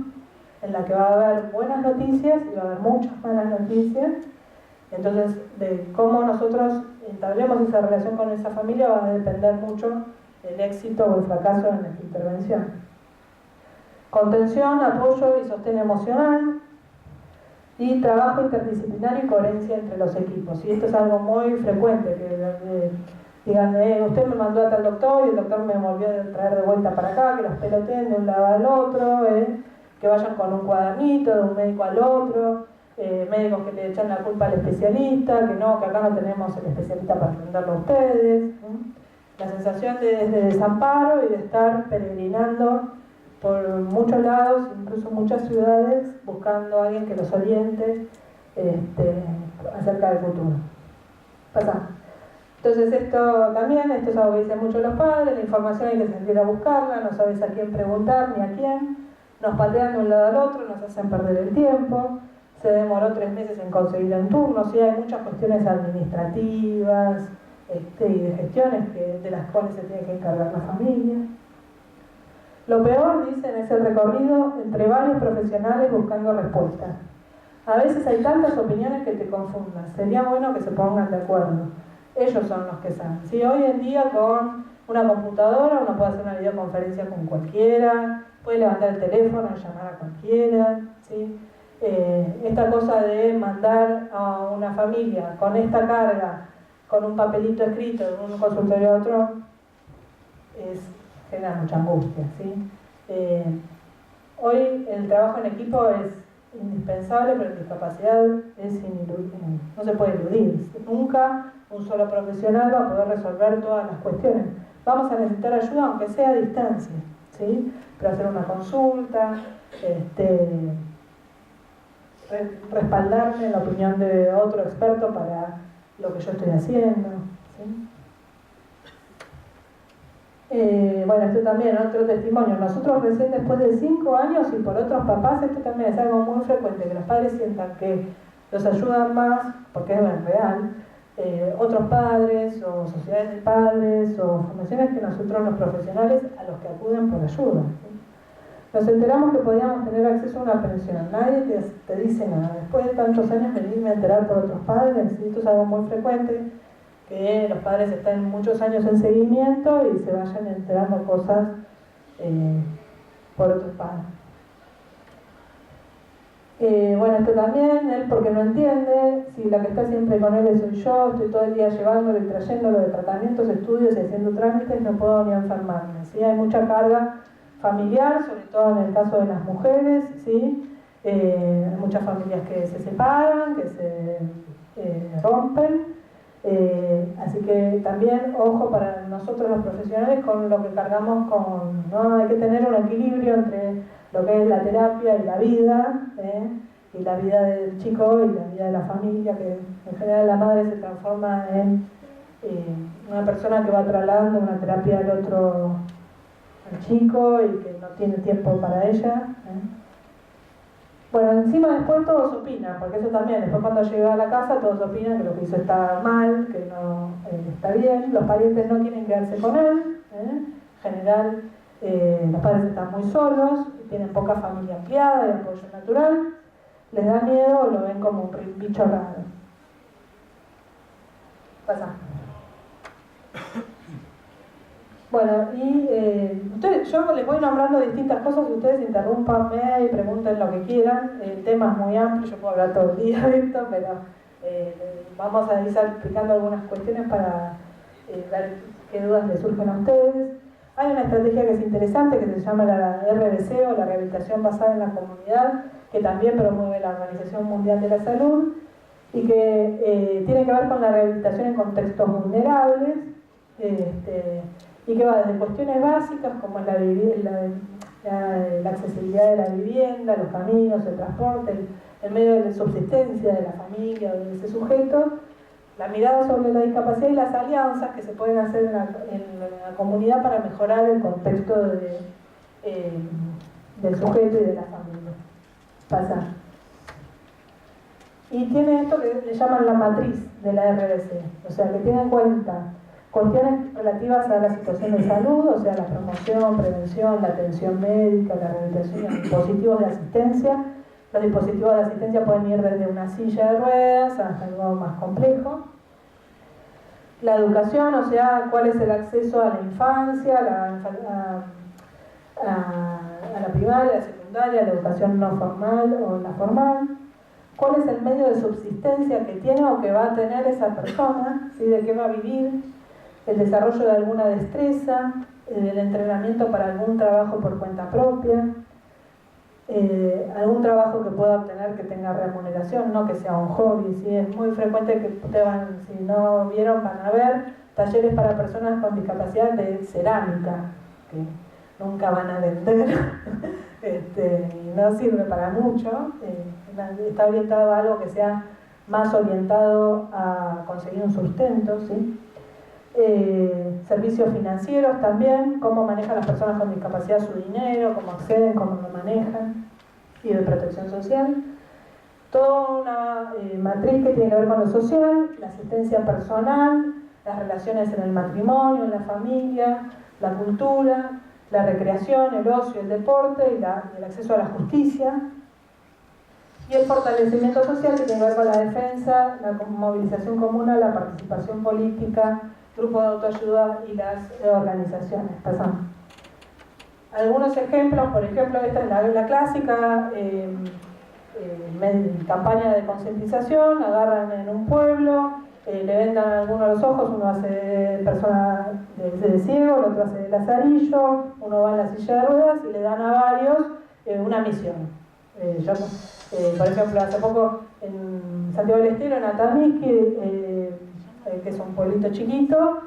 Speaker 1: en la que va a haber buenas noticias y va a haber muchas malas noticias. Entonces, de cómo nosotros entablemos esa relación con esa familia va a depender mucho el éxito o el fracaso en esta intervención. Contención, apoyo y sostén emocional, y trabajo interdisciplinario y coherencia entre los equipos. Y esto es algo muy frecuente, que digan, usted me mandó a tal doctor y el doctor me volvió a traer de vuelta para acá, que los peloteen de un lado al otro, que vayan con un cuadernito de un médico al otro, médicos que le echan la culpa al especialista, que acá no tenemos el especialista para atenderlo a ustedes. La sensación de desamparo y de estar peregrinando por muchos lados, incluso muchas ciudades, buscando a alguien que los oriente acerca del futuro. Pasamos. Entonces esto es algo que dicen mucho los padres, la información hay que salir a buscarla, no sabes a quién preguntar ni a quién, nos patean de un lado al otro, nos hacen perder el tiempo, se demoró 3 meses en conseguir un turno, sí, hay muchas cuestiones administrativas y de gestiones de las cuales se tiene que encargar la familia. Lo peor, dicen, es el recorrido entre varios profesionales buscando respuestas. A veces hay tantas opiniones que te confundan. Sería bueno que se pongan de acuerdo. Ellos son los que saben. ¿Sí? Hoy en día con una computadora uno puede hacer una videoconferencia con cualquiera, puede levantar el teléfono y llamar a cualquiera. ¿Sí? Esta cosa de mandar a una familia con esta carga, con un papelito escrito de un consultorio a otro, genera mucha angustia, ¿sí? Hoy el trabajo en equipo es indispensable, pero en discapacidad es ineludible, no se puede eludir. Nunca un solo profesional va a poder resolver todas las cuestiones. Vamos a necesitar ayuda, aunque sea a distancia, ¿sí? Pero hacer una consulta, respaldarme en la opinión de otro experto para lo que yo estoy haciendo, ¿sí? Bueno, esto también, otro testimonio. Nosotros recién después de 5 años y por otros papás, esto también es algo muy frecuente, que los padres sientan que los ayudan más, porque es real, otros padres o sociedades de padres o fundaciones que nosotros los profesionales a los que acuden por ayuda, ¿sí? Nos enteramos que podíamos tener acceso a una pensión, nadie te dice nada. Después de tantos años venirme a enterar por otros padres, ¿sí? Esto es algo muy frecuente, que los padres están muchos años en seguimiento y se vayan enterando cosas por otros padres. Bueno, esto también, él porque no entiende, si la que está siempre con él soy yo, estoy todo el día llevándolo y trayéndolo de tratamientos, estudios y haciendo trámites, no puedo ni enfermarme, ¿sí? Hay mucha carga familiar, sobre todo en el caso de las mujeres, ¿sí? Hay muchas familias que se separan, que se rompen. Así que también, ojo para nosotros los profesionales con lo que cargamos con, ¿no? Hay que tener un equilibrio entre lo que es la terapia y la vida, y la vida del chico y la vida de la familia, que en general la madre se transforma en una persona que va trasladando una terapia al otro, al chico, y que no tiene tiempo para ella. Bueno, encima después todos opinan, porque eso también, después cuando llega a la casa todos opinan que lo que hizo está mal, que no está bien, los parientes no quieren quedarse con él, en general los padres están muy solos, tienen poca familia ampliada y apoyo natural, les da miedo o lo ven como un bicho raro. Pasa. Bueno, y yo les voy nombrando distintas cosas, ustedes interrúmpanme y pregunten lo que quieran. El tema es muy amplio, yo puedo hablar todo el día de esto, pero vamos a ir explicando algunas cuestiones para ver qué dudas les surgen a ustedes. Hay una estrategia que es interesante, que se llama la RBC, o la rehabilitación basada en la comunidad, que también promueve la Organización Mundial de la Salud, y que tiene que ver con la rehabilitación en contextos vulnerables, y que va desde cuestiones básicas como la accesibilidad de la vivienda, los caminos, el transporte, el medio de subsistencia de la familia o de ese sujeto, la mirada sobre la discapacidad y las alianzas que se pueden hacer en la comunidad para mejorar el contexto del sujeto y de la familia. Pasa. Y tiene esto que le llaman la matriz de la RBC, o sea, que tiene en cuenta cuestiones relativas a la situación de salud, o sea, la promoción, prevención, la atención médica, la rehabilitación, los dispositivos de asistencia. Los dispositivos de asistencia pueden ir desde una silla de ruedas hasta algo más complejo. La educación, o sea, cuál es el acceso a la infancia, a la primaria, a la secundaria, a la educación no formal o la formal. Cuál es el medio de subsistencia que tiene o que va a tener esa persona, ¿sí? De qué va a vivir. El desarrollo de alguna destreza, el entrenamiento para algún trabajo por cuenta propia, algún trabajo que pueda obtener que tenga remuneración, no que sea un hobby. ¿Sí? Es muy frecuente que si no vieron, van a ver talleres para personas con discapacidad de cerámica, que nunca van a vender, y no sirve para mucho. Está orientado a algo que sea más orientado a conseguir un sustento, ¿sí? Servicios financieros también, cómo manejan las personas con discapacidad su dinero, cómo acceden, cómo lo manejan, y de protección social. Toda una matriz que tiene que ver con lo social, la asistencia personal, las relaciones en el matrimonio, en la familia, la cultura, la recreación, el ocio, el deporte y el acceso a la justicia. Y el fortalecimiento social, que tiene que ver con la defensa, la movilización común, la participación política, grupos de autoayuda y las organizaciones. Pasamos. Algunos ejemplos, por ejemplo, esta es la clásica campaña de concientización. Agarran en un pueblo, le vendan a alguno los ojos, uno hace persona de ciego, el otro hace de lazarillo, uno va en la silla de ruedas y le dan a varios una misión. Por ejemplo, hace poco en Santiago del Estero, en Atamisqui, que es un pueblito chiquito,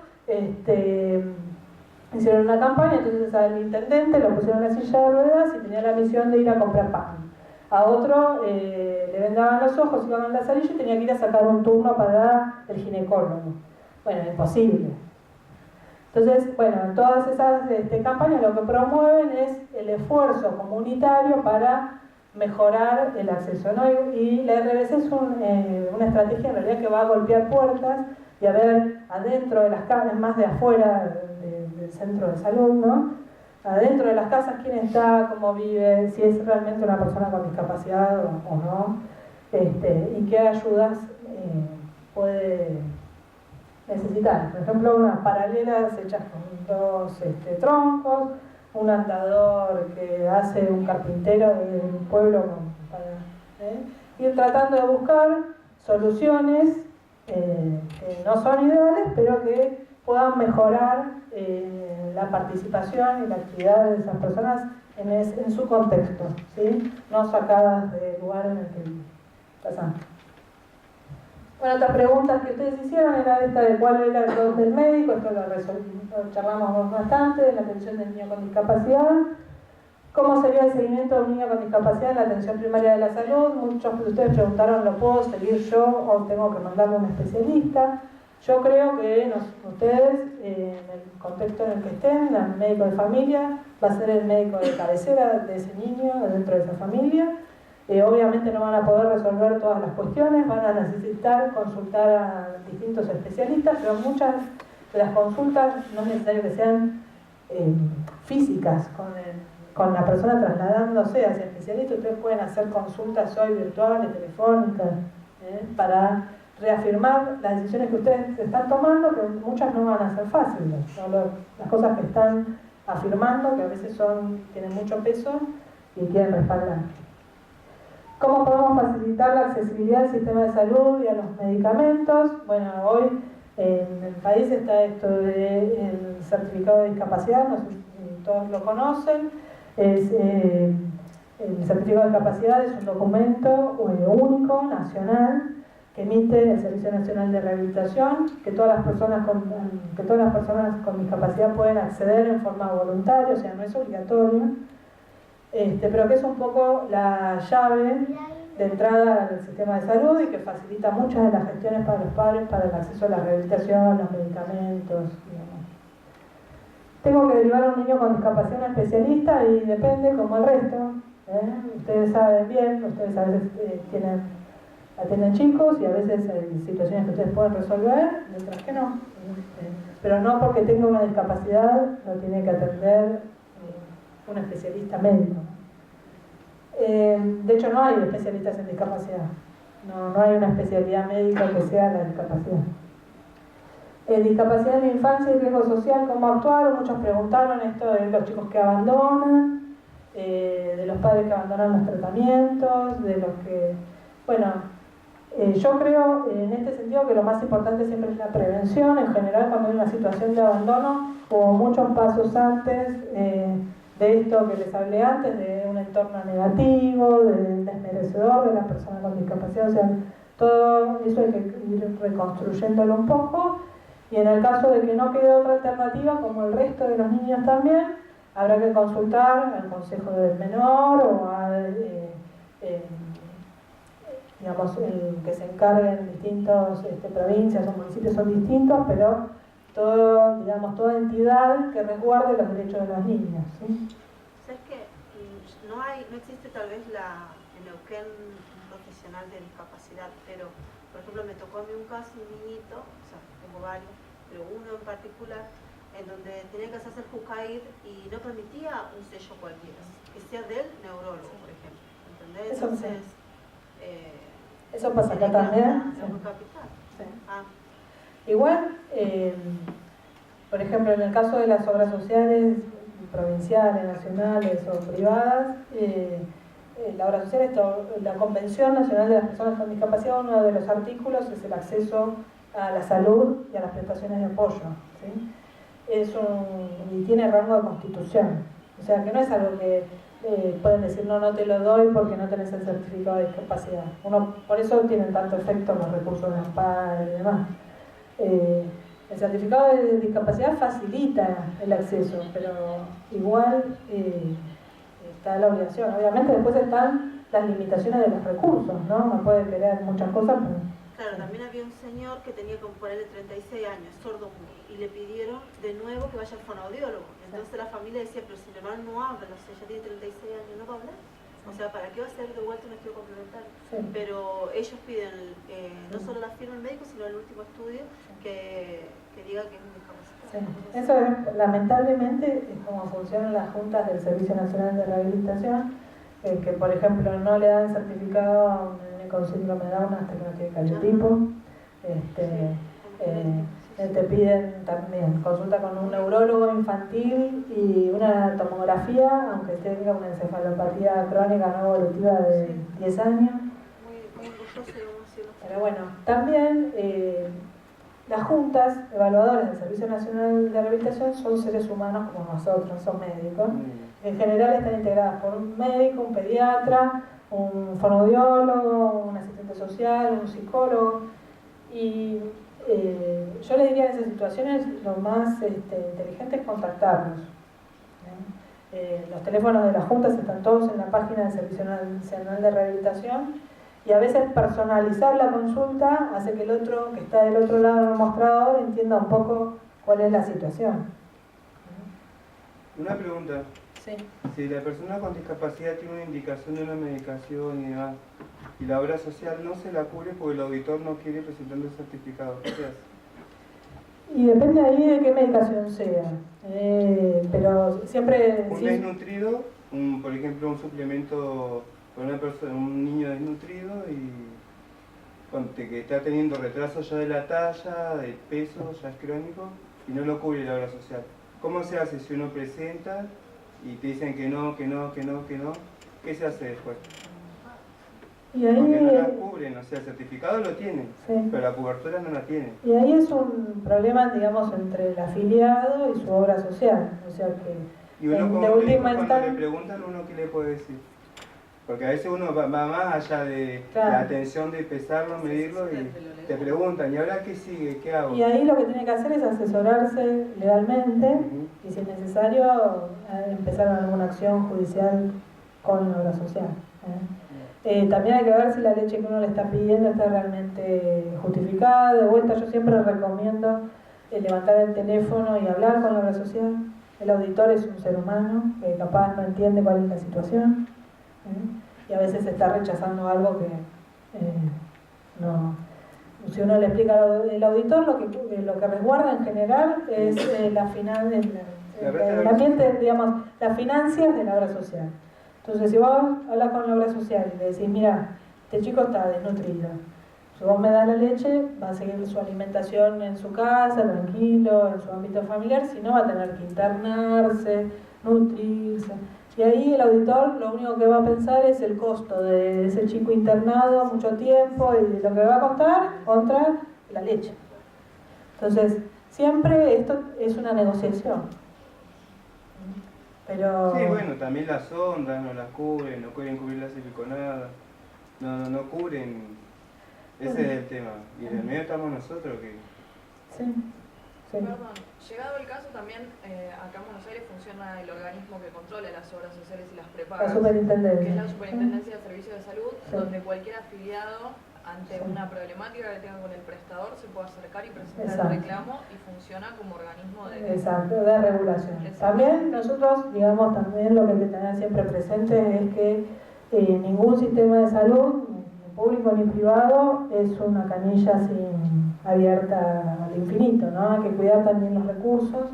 Speaker 1: hicieron una campaña, entonces al intendente lo pusieron en la silla de ruedas y tenía la misión de ir a comprar pan. A otro le vendaban los ojos, iban al lazarillo y tenía que ir a sacar un turno para el ginecólogo. Bueno, imposible. Entonces, bueno, todas esas campañas lo que promueven es el esfuerzo comunitario para mejorar el acceso, ¿no? Y la RBC es una estrategia en realidad que va a golpear puertas y a ver adentro de las casas, más de afuera del centro de salud, ¿no? Adentro de las casas quién está, cómo vive, si es realmente una persona con discapacidad o no, y qué ayudas puede necesitar. Por ejemplo, unas paralelas hechas con dos troncos, un andador que hace un carpintero de un pueblo para ir tratando de buscar soluciones que no son ideales, pero que puedan mejorar la participación y la actividad de esas personas en su contexto, ¿sí? No sacadas del lugar en el que pasan. Bueno, otras preguntas que ustedes hicieron era esta de cuál era el rol del médico. Esto lo charlamos bastante, de la atención del niño con discapacidad. ¿Cómo sería el seguimiento de un niño con discapacidad en la atención primaria de la salud? Muchos de ustedes preguntaron, ¿lo puedo seguir yo o tengo que mandarle a un especialista? Yo creo que ustedes, en el contexto en el que estén, el médico de familia va a ser el médico de cabecera de ese niño dentro de esa familia. Obviamente no van a poder resolver todas las cuestiones, van a necesitar consultar a distintos especialistas, pero muchas de las consultas no es necesario que sean físicas, con la persona trasladándose hacia el especialista. Ustedes pueden hacer consultas hoy virtuales, telefónicas, para reafirmar las decisiones que ustedes están tomando, que muchas no van a ser fáciles, ¿no? Las cosas que están afirmando, que a veces tienen mucho peso y quieren respaldar. ¿Cómo podemos facilitar la accesibilidad al sistema de salud y a los medicamentos? Bueno, hoy en el país está esto del certificado de discapacidad, no sé si todos lo conocen. El certificado de discapacidad es un documento único, nacional, que emite el Servicio Nacional de Rehabilitación, que todas las personas con discapacidad pueden acceder en forma voluntaria, o sea, no es obligatorio, pero que es un poco la llave de entrada al sistema de salud y que facilita muchas de las gestiones para los padres para el acceso a la rehabilitación, los medicamentos, digamos. Tengo que derivar a un niño con discapacidad a un especialista y depende como el resto. Ustedes saben bien, ustedes a veces atienden chicos y a veces hay situaciones que ustedes pueden resolver, mientras que no. Pero no porque tenga una discapacidad lo tiene que atender un especialista médico. De hecho no hay especialistas en discapacidad. No hay una especialidad médica que sea la discapacidad. Discapacidad en la infancia y riesgo social, ¿cómo actuar? Muchos preguntaron esto de los chicos que abandonan, de los padres que abandonan los tratamientos, de los que... Bueno, yo creo en este sentido que lo más importante siempre es la prevención. En general, cuando hay una situación de abandono, hubo muchos pasos antes de esto que les hablé antes, de un entorno negativo, del desmerecedor de la persona con discapacidad. O sea, todo eso hay que ir reconstruyéndolo un poco. Y en el caso de que no quede otra alternativa, como el resto de los niños también, habrá que consultar al Consejo del Menor o al digamos, que se encarguen distintas provincias o municipios, son distintos, pero toda entidad que resguarde los derechos de los niños, ¿sí?
Speaker 2: ¿Sabes qué? No existe tal vez en Neuquén un profesional de discapacidad, pero por ejemplo me tocó a mí un caso, un niñito, o sea, tengo varios, pero uno en particular, en donde tenía que hacerse el JUCAID y no permitía un sello cualquiera, que sea del neurólogo, por ejemplo, ¿entendés? Entonces...
Speaker 1: Eso pasa acá también.
Speaker 2: Sí. Ah.
Speaker 1: Igual, por ejemplo, en el caso de las obras sociales, provinciales, nacionales o privadas, la obra social, la Convención Nacional de las Personas con Discapacidad, uno de los artículos es el acceso a la salud y a las prestaciones de apoyo, ¿sí? Y tiene rango de constitución, o sea que no es algo que pueden decir no te lo doy porque no tenés el certificado de discapacidad. Por eso tienen tanto efecto los recursos de amparo y demás. El certificado de discapacidad facilita el acceso, pero igual está la obligación. Obviamente después están las limitaciones de los recursos, ¿no? Uno puede querer muchas cosas, pero...
Speaker 2: Claro, también había un señor que tenía que ponerle 36 años, sordo mudo, y le pidieron de nuevo que vaya al fonoaudiólogo. Entonces la familia decía, pero si mi hermano no habla, o sea, ya tiene 36 años, ¿no va a hablar? O sea, ¿para qué va a ser de vuelta un estudio complementario? Sí. Pero ellos piden no solo la firma del médico, sino el último estudio que diga que es un discapacitado.
Speaker 1: Sí. Eso es, lamentablemente, es como funcionan las juntas del Servicio Nacional de Rehabilitación, que por ejemplo no le dan certificado a un nene con síndrome de Down hasta que no tiene cariotipo. Te piden también consulta con un neurólogo infantil y una tomografía, aunque tenga una encefalopatía crónica no evolutiva de 10 años.
Speaker 2: Muy orgulloso,
Speaker 1: pero bueno, también las juntas evaluadoras del Servicio Nacional de Rehabilitación son seres humanos como nosotros, son médicos. En general están integradas por un médico, un pediatra, un fonoaudiólogo, un asistente social, un psicólogo. Y yo les diría en esas situaciones lo más inteligente es contactarlos. Los teléfonos de las juntas están todos en la página del Servicio Nacional de Rehabilitación, y a veces personalizar la consulta hace que el otro que está del otro lado del mostrador entienda un poco cuál es la situación.
Speaker 3: Una pregunta.
Speaker 1: Sí.
Speaker 3: Si la persona con discapacidad tiene una indicación de una medicación y demás, y la obra social no se la cubre porque el auditor no quiere presentar el certificado, ¿qué se hace?
Speaker 1: Y depende ahí de qué medicación sea. Pero siempre...
Speaker 3: Un desnutrido, por ejemplo, un suplemento para una persona, un niño desnutrido que está teniendo retraso ya de la talla, del peso, ya es crónico, y no lo cubre la obra social. ¿Cómo se hace si uno presenta y te dicen que no? ¿Qué se hace después?
Speaker 1: Y ahí,
Speaker 3: porque no la cubren, o sea, el certificado lo tienen,
Speaker 1: sí,
Speaker 3: pero la cobertura no la tienen.
Speaker 1: Y ahí es un problema, digamos, entre el afiliado y su obra social. O sea que,
Speaker 3: y uno
Speaker 1: de
Speaker 3: como
Speaker 1: última
Speaker 3: cuando
Speaker 1: instancia,
Speaker 3: le preguntan, ¿uno qué le puede decir? Porque a veces uno va más allá de
Speaker 1: claro,
Speaker 3: la atención de pesarlo, medirlo, y te preguntan, ¿y ahora qué sigue? ¿Qué hago?
Speaker 1: y ahí lo que tiene que hacer es asesorarse legalmente y, si es necesario, empezar alguna acción judicial con la obra social. También hay que ver si la leche que uno le está pidiendo está realmente justificada. De vuelta, yo siempre recomiendo levantar el teléfono y hablar con la obra social. El auditor es un ser humano que capaz no entiende cuál es la situación, y a veces está rechazando algo que no. Si uno le explica al auditor, lo que resguarda en general es el ambiente, digamos, las finanzas de la obra social. Entonces, si vos hablas con la obra social y le decís, mira, este chico está desnutrido, si vos me das la leche, va a seguir su alimentación en su casa, tranquilo, en su ámbito familiar, si no va a tener que internarse, nutrirse. Y ahí el auditor lo único que va a pensar es el costo de ese chico internado mucho tiempo y lo que va a costar contra la leche. Entonces, siempre esto es una negociación. Pero...
Speaker 3: Sí, bueno, también las sondas no las cubren, no quieren cubrir la siliconada, no cubren, ese es el tema. Y en el medio estamos nosotros que...
Speaker 1: Sí. Sí.
Speaker 4: Perdón, llegado el caso también, acá en Buenos Aires funciona el organismo que controla las obras sociales y las prepagas,
Speaker 1: la superintendencia,
Speaker 4: que es la Superintendencia de Servicios de Salud,
Speaker 1: sí,
Speaker 4: donde cualquier afiliado ante una problemática que tenga con el prestador se puede acercar y presentar
Speaker 1: exacto,
Speaker 4: el reclamo, y funciona como organismo de...
Speaker 1: Exacto, de regulación. Exacto. También nosotros, digamos, también lo que hay que tener siempre presente es que ningún sistema de salud, ni público ni privado, es una canilla abierta al infinito, ¿no? Hay que cuidar también los recursos,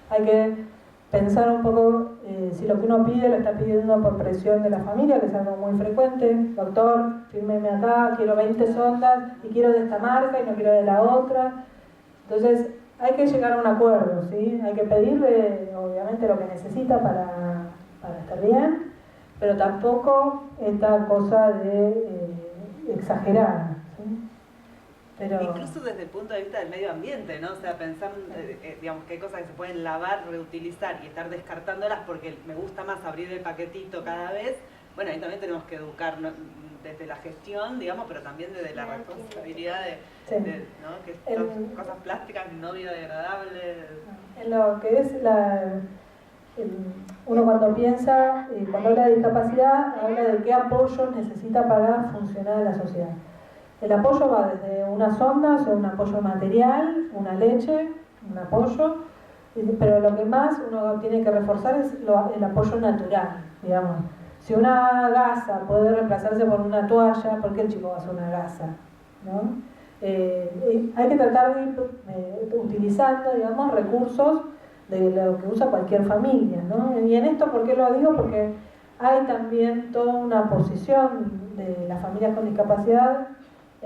Speaker 1: hay que pensar un poco si lo que uno pide lo está pidiendo por presión de la familia, que es algo muy frecuente. Doctor, fírmeme acá, quiero 20 sondas y quiero de esta marca y no quiero de la otra. Entonces hay que llegar a un acuerdo, ¿sí? Hay que pedirle obviamente lo que necesita para estar bien, pero tampoco esta cosa de exagerar, ¿sí? Pero...
Speaker 5: Incluso desde el punto de vista del medio ambiente, ¿no? O sea, pensar, digamos, que hay cosas que se pueden lavar, reutilizar y estar descartándolas porque me gusta más abrir el paquetito cada vez. Bueno, ahí también tenemos que educar, ¿no? Desde la gestión, digamos, pero también desde la responsabilidad
Speaker 1: sí,
Speaker 5: ¿no? Que son cosas plásticas no biodegradables.
Speaker 1: En lo que es uno cuando piensa, cuando habla de discapacidad, habla de qué apoyo necesita para funcionar en la sociedad. El apoyo va desde unas sondas, o un apoyo material, una leche, un apoyo, pero lo que más uno tiene que reforzar es el apoyo natural, digamos. Si una gasa puede reemplazarse por una toalla, ¿por qué el chico va a hacer una gasa? ¿No? Hay que tratar de ir utilizando, digamos, recursos de lo que usa cualquier familia, ¿no? Y en esto, ¿por qué lo digo? Porque hay también toda una posición de las familias con discapacidad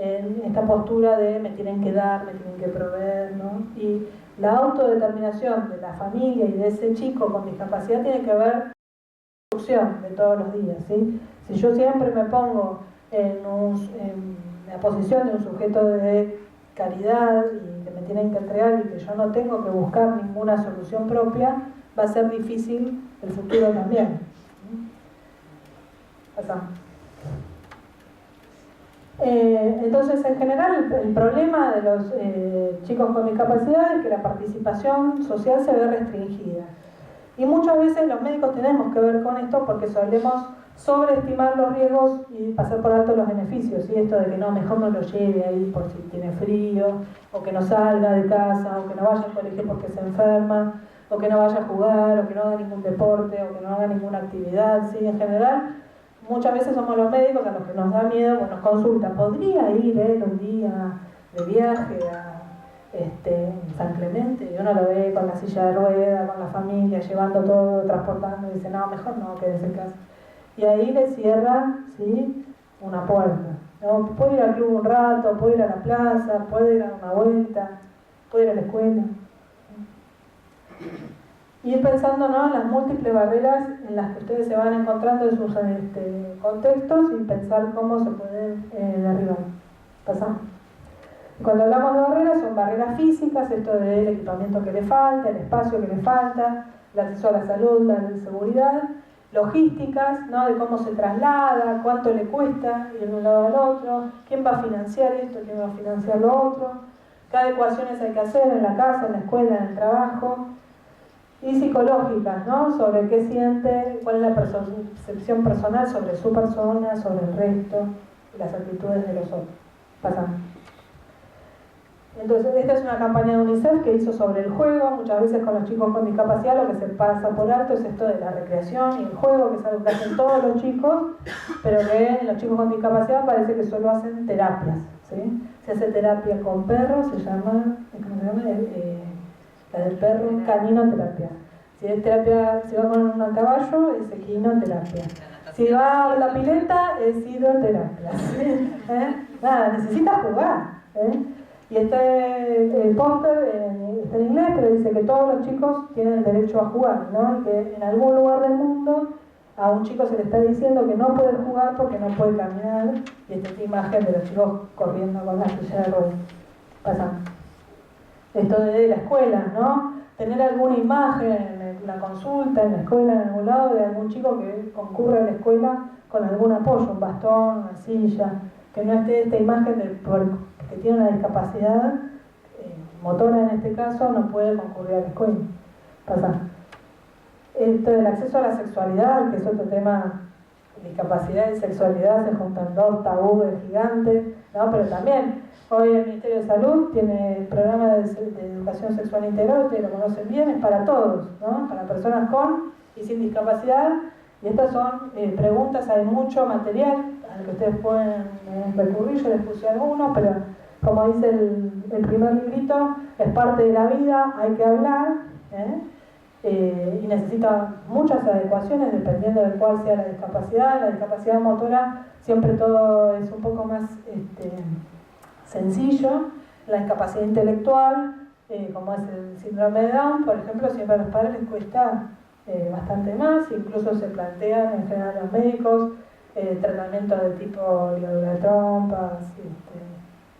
Speaker 1: en esta postura de me tienen que dar, me tienen que proveer, ¿no? Y la autodeterminación de la familia y de ese chico con discapacidad tiene que ver con la producción de todos los días, ¿sí? Si yo siempre me pongo en la posición de un sujeto de caridad y que me tienen que entregar y que yo no tengo que buscar ninguna solución propia, va a ser difícil el futuro también. Pasamos. Entonces, en general, el problema de los chicos con discapacidad es que la participación social se ve restringida. Y muchas veces los médicos tenemos que ver con esto porque solemos sobreestimar los riesgos y pasar por alto los beneficios. Y esto de que no, mejor no lo lleve ahí por si tiene frío, o que no salga de casa, o que no vaya al colegio porque se enferma, o que no vaya a jugar, o que no haga ningún deporte, o que no haga ninguna actividad. ¿Sí? En general, muchas veces somos los médicos a los que nos da miedo, nos consultan. ¿Podría ir él un día de viaje a San Clemente? Y uno lo ve con la silla de ruedas, con la familia, llevando todo, transportando, y dice, no, mejor no, quédese en casa. Y ahí le cierra, ¿sí?, una puerta, ¿no? Puede ir al club un rato, puede ir a la plaza, puede ir a una vuelta, puede ir a la escuela. Y ir pensando, ¿no?, en las múltiples barreras en las que ustedes se van encontrando en sus contextos y pensar cómo se pueden derribar. ¿Pasamos? Y cuando hablamos de barreras, son barreras físicas, esto del equipamiento que le falta, el espacio que le falta, el acceso a la salud, la seguridad, logísticas, ¿no?, de cómo se traslada, cuánto le cuesta ir de un lado al otro, quién va a financiar esto, quién va a financiar lo otro, qué adecuaciones hay que hacer en la casa, en la escuela, en el trabajo, y psicológicas, ¿no?, sobre qué siente, cuál es la percepción personal sobre su persona, sobre el resto, y las actitudes de los otros. Pasamos. Entonces, esta es una campaña de UNICEF que hizo sobre el juego. Muchas veces con los chicos con discapacidad lo que se pasa por alto es esto de la recreación y el juego, que es algo que hacen todos los chicos, pero que los chicos con discapacidad parece que solo hacen terapias, ¿sí? Se hace terapia con perros, se llama, ¿cómo se llama? La del perro, caninoterapia. Si es terapia, si va con un caballo, es equinoterapia. Si va a la pileta, es hidroterapia. Nada, necesita jugar, Y este póster está en inglés, pero dice que todos los chicos tienen el derecho a jugar, ¿no? Y que en algún lugar del mundo a un chico se le está diciendo que no puede jugar porque no puede caminar. Y esta imagen de los chicos corriendo con la silla de ruedas. Pasamos. Esto de la escuela, ¿no? Tener alguna imagen en la consulta, en la escuela, en algún lado, de algún chico que concurre a la escuela con algún apoyo, un bastón, una silla, que no esté esta imagen de que tiene una discapacidad motora en este caso, no puede concurrir a la escuela. Pasa. Esto del acceso a la sexualidad, que es otro tema, discapacidad y sexualidad se juntan dos tabúes gigantes, ¿no? Pero también hoy el Ministerio de Salud tiene el programa de educación sexual integral, ustedes lo conocen bien, es para todos, ¿no? Para personas con y sin discapacidad. Y estas son preguntas, hay mucho material al que ustedes pueden recurrir, yo les puse algunos, pero como dice el primer librito, es parte de la vida, hay que hablar, y necesita muchas adecuaciones dependiendo de cuál sea la discapacidad motora, siempre todo es un poco más sencillo. La discapacidad intelectual, como es el síndrome de Down, por ejemplo, siempre a los padres les cuesta bastante más, incluso se plantean en general los médicos tratamientos de tipo ligadura de trompas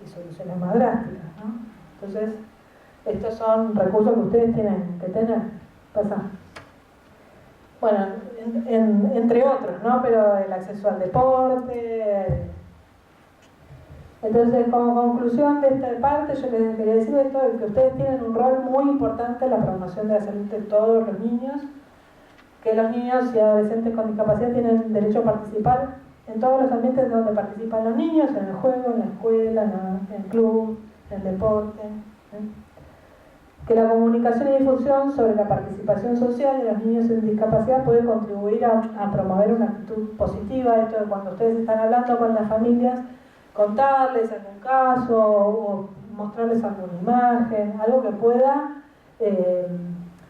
Speaker 1: y soluciones más drásticas, ¿no? Entonces, estos son recursos que ustedes tienen que tener. Pasa. Bueno, entre otros, ¿no? Pero el acceso al deporte. Entonces, como conclusión de esta parte, yo les quería decir esto, que ustedes tienen un rol muy importante en la promoción de la salud de todos los niños, que los niños y adolescentes con discapacidad tienen derecho a participar en todos los ambientes donde participan los niños, en el juego, en la escuela, en el club, en el deporte. Que la comunicación y difusión sobre la participación social de los niños sin discapacidad puede contribuir a promover una actitud positiva. Esto de cuando ustedes están hablando con las familias, contarles algún caso o mostrarles alguna imagen, algo que pueda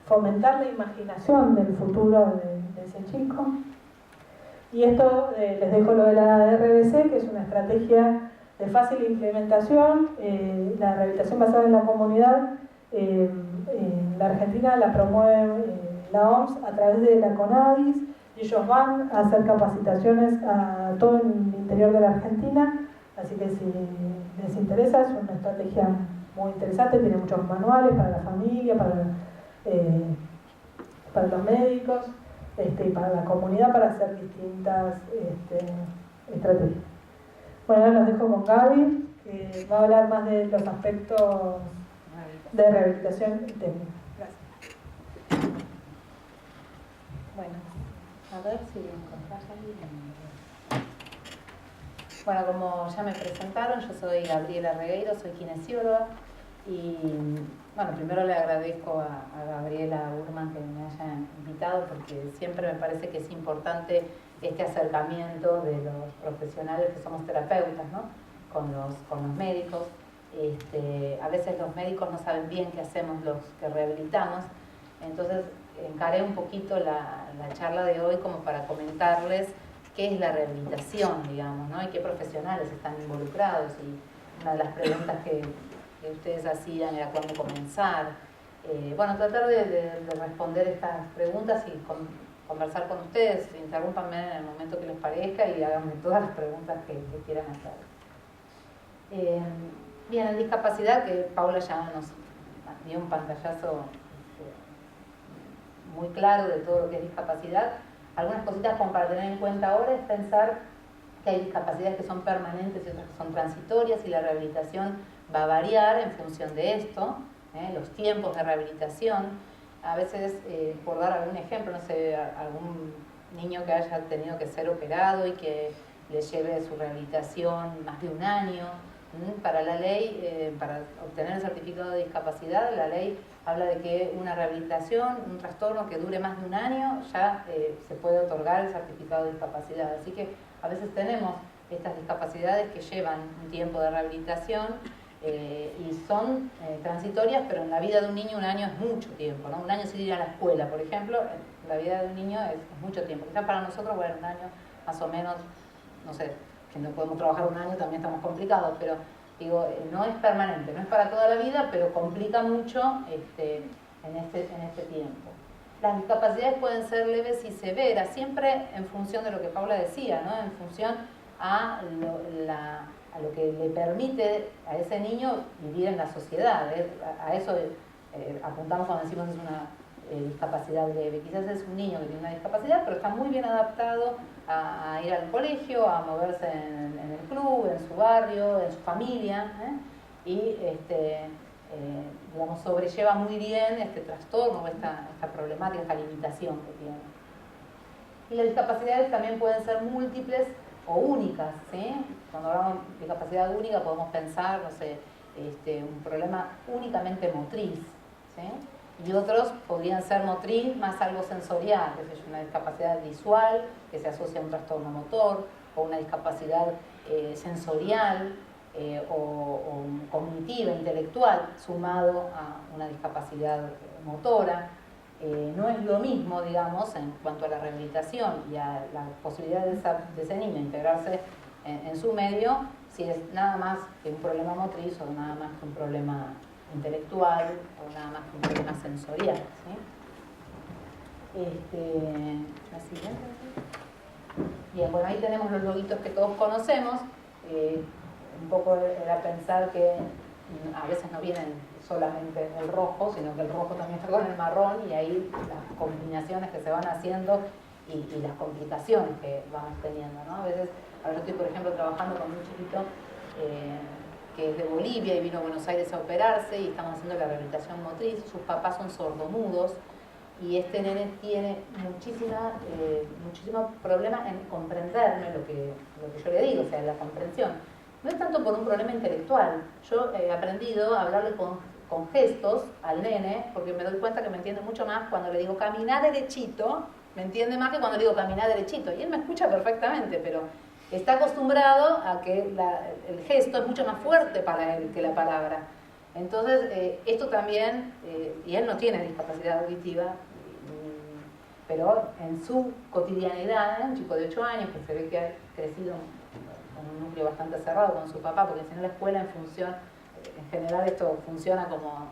Speaker 1: fomentar la imaginación del futuro de ese chico. Y esto les dejo lo de la RBC, que es una estrategia de fácil implementación. La rehabilitación basada en la comunidad, la Argentina la promueve la OMS a través de la CONADIS, y ellos van a hacer capacitaciones a todo el interior de la Argentina. Así que si les interesa, es una estrategia muy interesante, tiene muchos manuales para la familia, para los médicos y para la comunidad, para hacer distintas estrategias. Bueno, ahora los dejo con Gaby, que va a hablar más de los aspectos de rehabilitación y técnica. Gracias.
Speaker 6: Bueno, a ver si encontrás ahí. Bueno, como ya me presentaron, yo soy Gabriela Regueiro, soy kinesióloga y bueno, primero le agradezco a Gabriela Urman que me haya invitado porque siempre me parece que es importante este acercamiento de los profesionales que somos terapeutas, ¿no? con los médicos. A veces los médicos no saben bien qué hacemos los que rehabilitamos, entonces encaré un poquito la charla de hoy como para comentarles qué es la rehabilitación, digamos, ¿no? Y qué profesionales están involucrados. Y una de las preguntas que ustedes hacían era cuándo comenzar. Bueno, tratar de responder estas preguntas y conversar con ustedes. Interrúmpanme en el momento que les parezca y háganme todas las preguntas que quieran hacer. Bien, en discapacidad, que Paula ya nos dio un pantallazo muy claro de todo lo que es discapacidad. Algunas cositas como para tener en cuenta ahora es pensar que hay discapacidades que son permanentes y otras que son transitorias y la rehabilitación va a variar en función de esto, los tiempos de rehabilitación. A veces, por dar algún ejemplo, no sé, algún niño que haya tenido que ser operado y que le lleve su rehabilitación más de un año. Para la ley, para obtener el certificado de discapacidad, la ley habla de que una rehabilitación, un trastorno que dure más de un año, ya se puede otorgar el certificado de discapacidad. Así que a veces tenemos estas discapacidades que llevan un tiempo de rehabilitación y son transitorias, pero en la vida de un niño un año es mucho tiempo, ¿no? Un año sin ir a la escuela, por ejemplo, en la vida de un niño es mucho tiempo. Quizás para nosotros, bueno, un año más o menos, no sé, que no podemos trabajar un año, también estamos complicados, pero digo, no es permanente, no es para toda la vida, pero complica mucho en este tiempo. Las discapacidades pueden ser leves y severas, siempre en función de lo que Paula decía, ¿no? En función a lo que le permite a ese niño vivir en la sociedad. A eso apuntamos cuando decimos es una discapacidad leve. Quizás es un niño que tiene una discapacidad, pero está muy bien adaptado a ir al colegio, a moverse en el club, en su barrio, en su familia, y digamos, sobrelleva muy bien este trastorno, esta problemática, esta limitación que tiene. Y las discapacidades también pueden ser múltiples o únicas, ¿sí? Cuando hablamos de discapacidad única podemos pensar, no sé, un problema únicamente motriz, ¿sí? Y otros podrían ser motriz más algo sensorial, que es una discapacidad visual que se asocia a un trastorno motor, o una discapacidad sensorial o cognitiva, intelectual, sumado a una discapacidad motora. No es lo mismo, digamos, en cuanto a la rehabilitación y a la posibilidad de ese niño integrarse en su medio, si es nada más que un problema motriz o nada más que un problema intelectual o nada más que un problema sensorial, ¿sí? La siguiente. Bien, bueno, ahí tenemos los loguitos que todos conocemos. Un poco era pensar que a veces no vienen solamente el rojo, sino que el rojo también está con el marrón y ahí las combinaciones que se van haciendo y las complicaciones que vamos teniendo, ¿no? A veces, ahora yo estoy por ejemplo trabajando con un chiquito que es de Bolivia y vino a Buenos Aires a operarse y estamos haciendo la rehabilitación motriz. Sus papás son sordomudos y este nene tiene muchísimo problema en comprenderme lo que yo le digo, o sea, la comprensión. No es tanto por un problema intelectual. Yo he aprendido a hablarle con gestos al nene porque me doy cuenta que me entiende mucho más cuando le digo caminá derechito, me entiende más que cuando le digo caminá derechito. Y él me escucha perfectamente, pero está acostumbrado a que el gesto es mucho más fuerte para él que la palabra. Entonces, esto también, y él no tiene discapacidad auditiva, pero en su cotidianidad, un chico de 8 años que se ve que ha crecido con un núcleo bastante cerrado con su papá, porque si no la escuela en general esto funciona como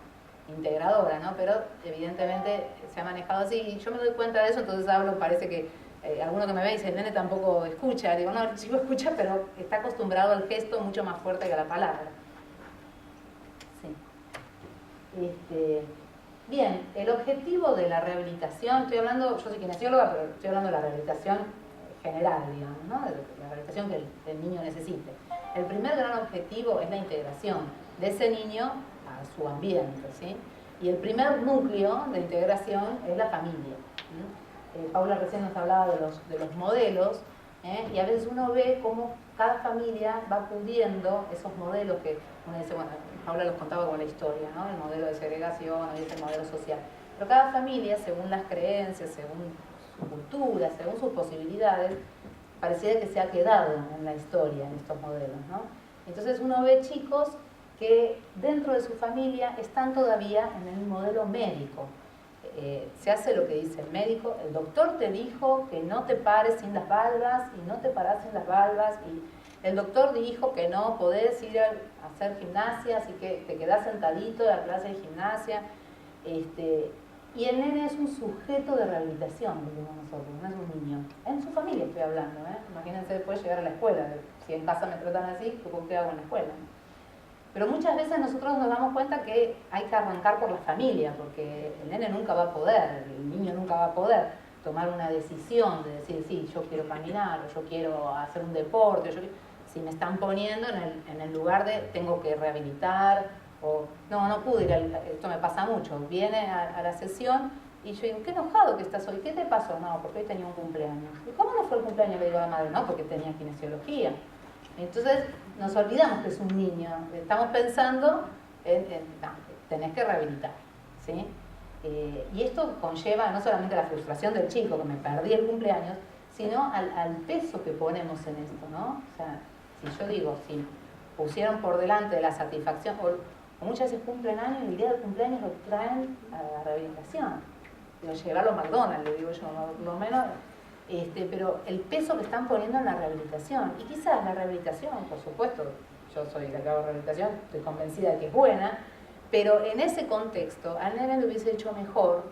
Speaker 6: integradora, ¿no? Pero evidentemente se ha manejado así y yo me doy cuenta de eso, entonces hablo, parece que alguno que me ve dice, el nene tampoco escucha, digo, no, el chico escucha, pero está acostumbrado al gesto mucho más fuerte que a la palabra. Sí. Bien, el objetivo de la rehabilitación, yo soy kinesióloga, pero estoy hablando de la rehabilitación general, digamos, ¿no? De la rehabilitación que el niño necesite. El primer gran objetivo es la integración de ese niño a su ambiente, ¿sí? Y el primer núcleo de integración es la familia. Paula recién nos hablaba de los modelos, y a veces uno ve cómo cada familia va pudiendo esos modelos que uno dice, bueno, Paula los contaba con la historia, ¿no? El modelo de segregación, hoy es el modelo social. Pero cada familia, según las creencias, según su cultura, según sus posibilidades, pareciera que se ha quedado en la historia, en estos modelos, ¿no? Entonces uno ve chicos que dentro de su familia están todavía en el modelo médico. Se hace lo que dice el médico, el doctor te dijo que no te pares sin las valvas y no te parás sin las valvas, y el doctor dijo que no podés ir a hacer gimnasia, así que te quedás sentadito en la clase de gimnasia. Y el nene es un sujeto de rehabilitación, decimos nosotros, no es un niño. En su familia estoy hablando, Imagínense después llegar a la escuela, si en casa me tratan así, ¿qué hago en la escuela? Pero muchas veces nosotros nos damos cuenta que hay que arrancar por la familia, porque el nene nunca va a poder, el niño nunca va a poder tomar una decisión de decir, sí, yo quiero caminar, o yo quiero hacer un deporte, si me están poniendo en el lugar de tengo que rehabilitar, o no pude ir, esto me pasa mucho, viene a la sesión y yo digo, qué enojado que estás hoy, ¿qué te pasó? No, porque hoy tenía un cumpleaños. ¿Y cómo no fue el cumpleaños? Le digo a la madre, no, porque tenía kinesiología. Entonces nos olvidamos que es un niño, estamos pensando no, tenés que rehabilitar, ¿sí? Y esto conlleva no solamente la frustración del chico, que me perdí el cumpleaños, sino al peso que ponemos en esto, ¿no? O sea, si yo digo, si pusieron por delante la satisfacción, o muchas veces cumplen años y el día del cumpleaños lo traen a la rehabilitación, lo llevan a los McDonald's, le digo yo, por lo menos. Pero el peso que están poniendo en la rehabilitación, y quizás la rehabilitación, por supuesto, yo soy la que hago rehabilitación, estoy convencida de que es buena, pero en ese contexto al nene le hubiese hecho mejor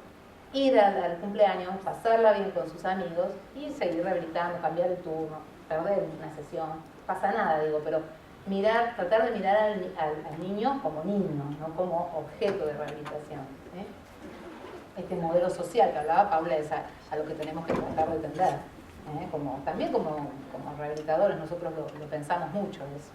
Speaker 6: ir al cumpleaños, pasarla bien con sus amigos y seguir rehabilitando, cambiar el turno, perder una sesión, no pasa nada, digo, pero tratar de mirar al niño como niño, no como objeto de rehabilitación, ¿sí? Este modelo social que hablaba Paula es a lo que tenemos que tratar de entender. También como rehabilitadores nosotros lo pensamos mucho eso.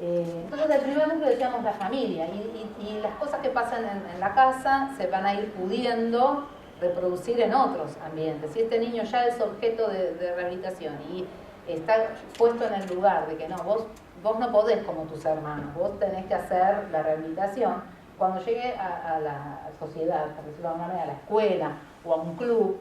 Speaker 6: Entonces el primer núcleo decíamos la familia, y las cosas que pasan en la casa se van a ir pudiendo reproducir en otros ambientes. Si este niño ya es objeto de rehabilitación y está puesto en el lugar de que no, vos no podés como tus hermanos, vos tenés que hacer la rehabilitación. Cuando llegue a la sociedad, por decirlo de alguna manera, a la escuela o a un club,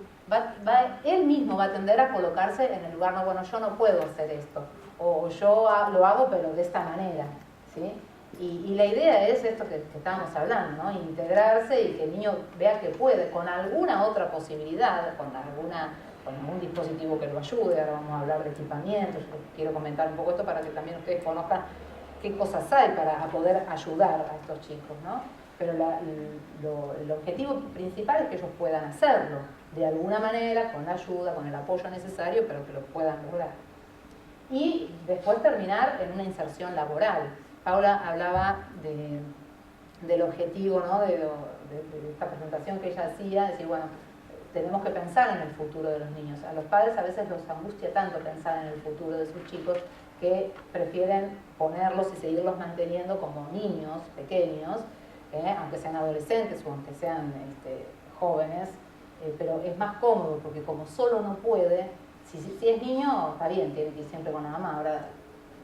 Speaker 6: él mismo va a tender a colocarse en el lugar, no, bueno, yo no puedo hacer esto, o yo lo hago pero de esta manera, ¿sí? Y la idea es esto que estábamos hablando, ¿no? Integrarse y que el niño vea que puede, con alguna otra posibilidad, con algún dispositivo que lo ayude. Ahora vamos a hablar de equipamiento, yo quiero comentar un poco esto para que también ustedes conozcan qué cosas hay para poder ayudar a estos chicos, ¿no? Pero el objetivo principal es que ellos puedan hacerlo de alguna manera, con la ayuda, con el apoyo necesario, pero que lo puedan lograr. Y después terminar en una inserción laboral. Paula hablaba del objetivo, ¿no? de esta presentación que ella hacía, decir, bueno, tenemos que pensar en el futuro de los niños. A los padres a veces los angustia tanto pensar en el futuro de sus chicos que prefieren ponerlos y seguirlos manteniendo como niños pequeños, aunque sean adolescentes o aunque sean jóvenes, pero es más cómodo porque como solo no puede, si es niño está bien, tiene que ir siempre con la mamá. Ahora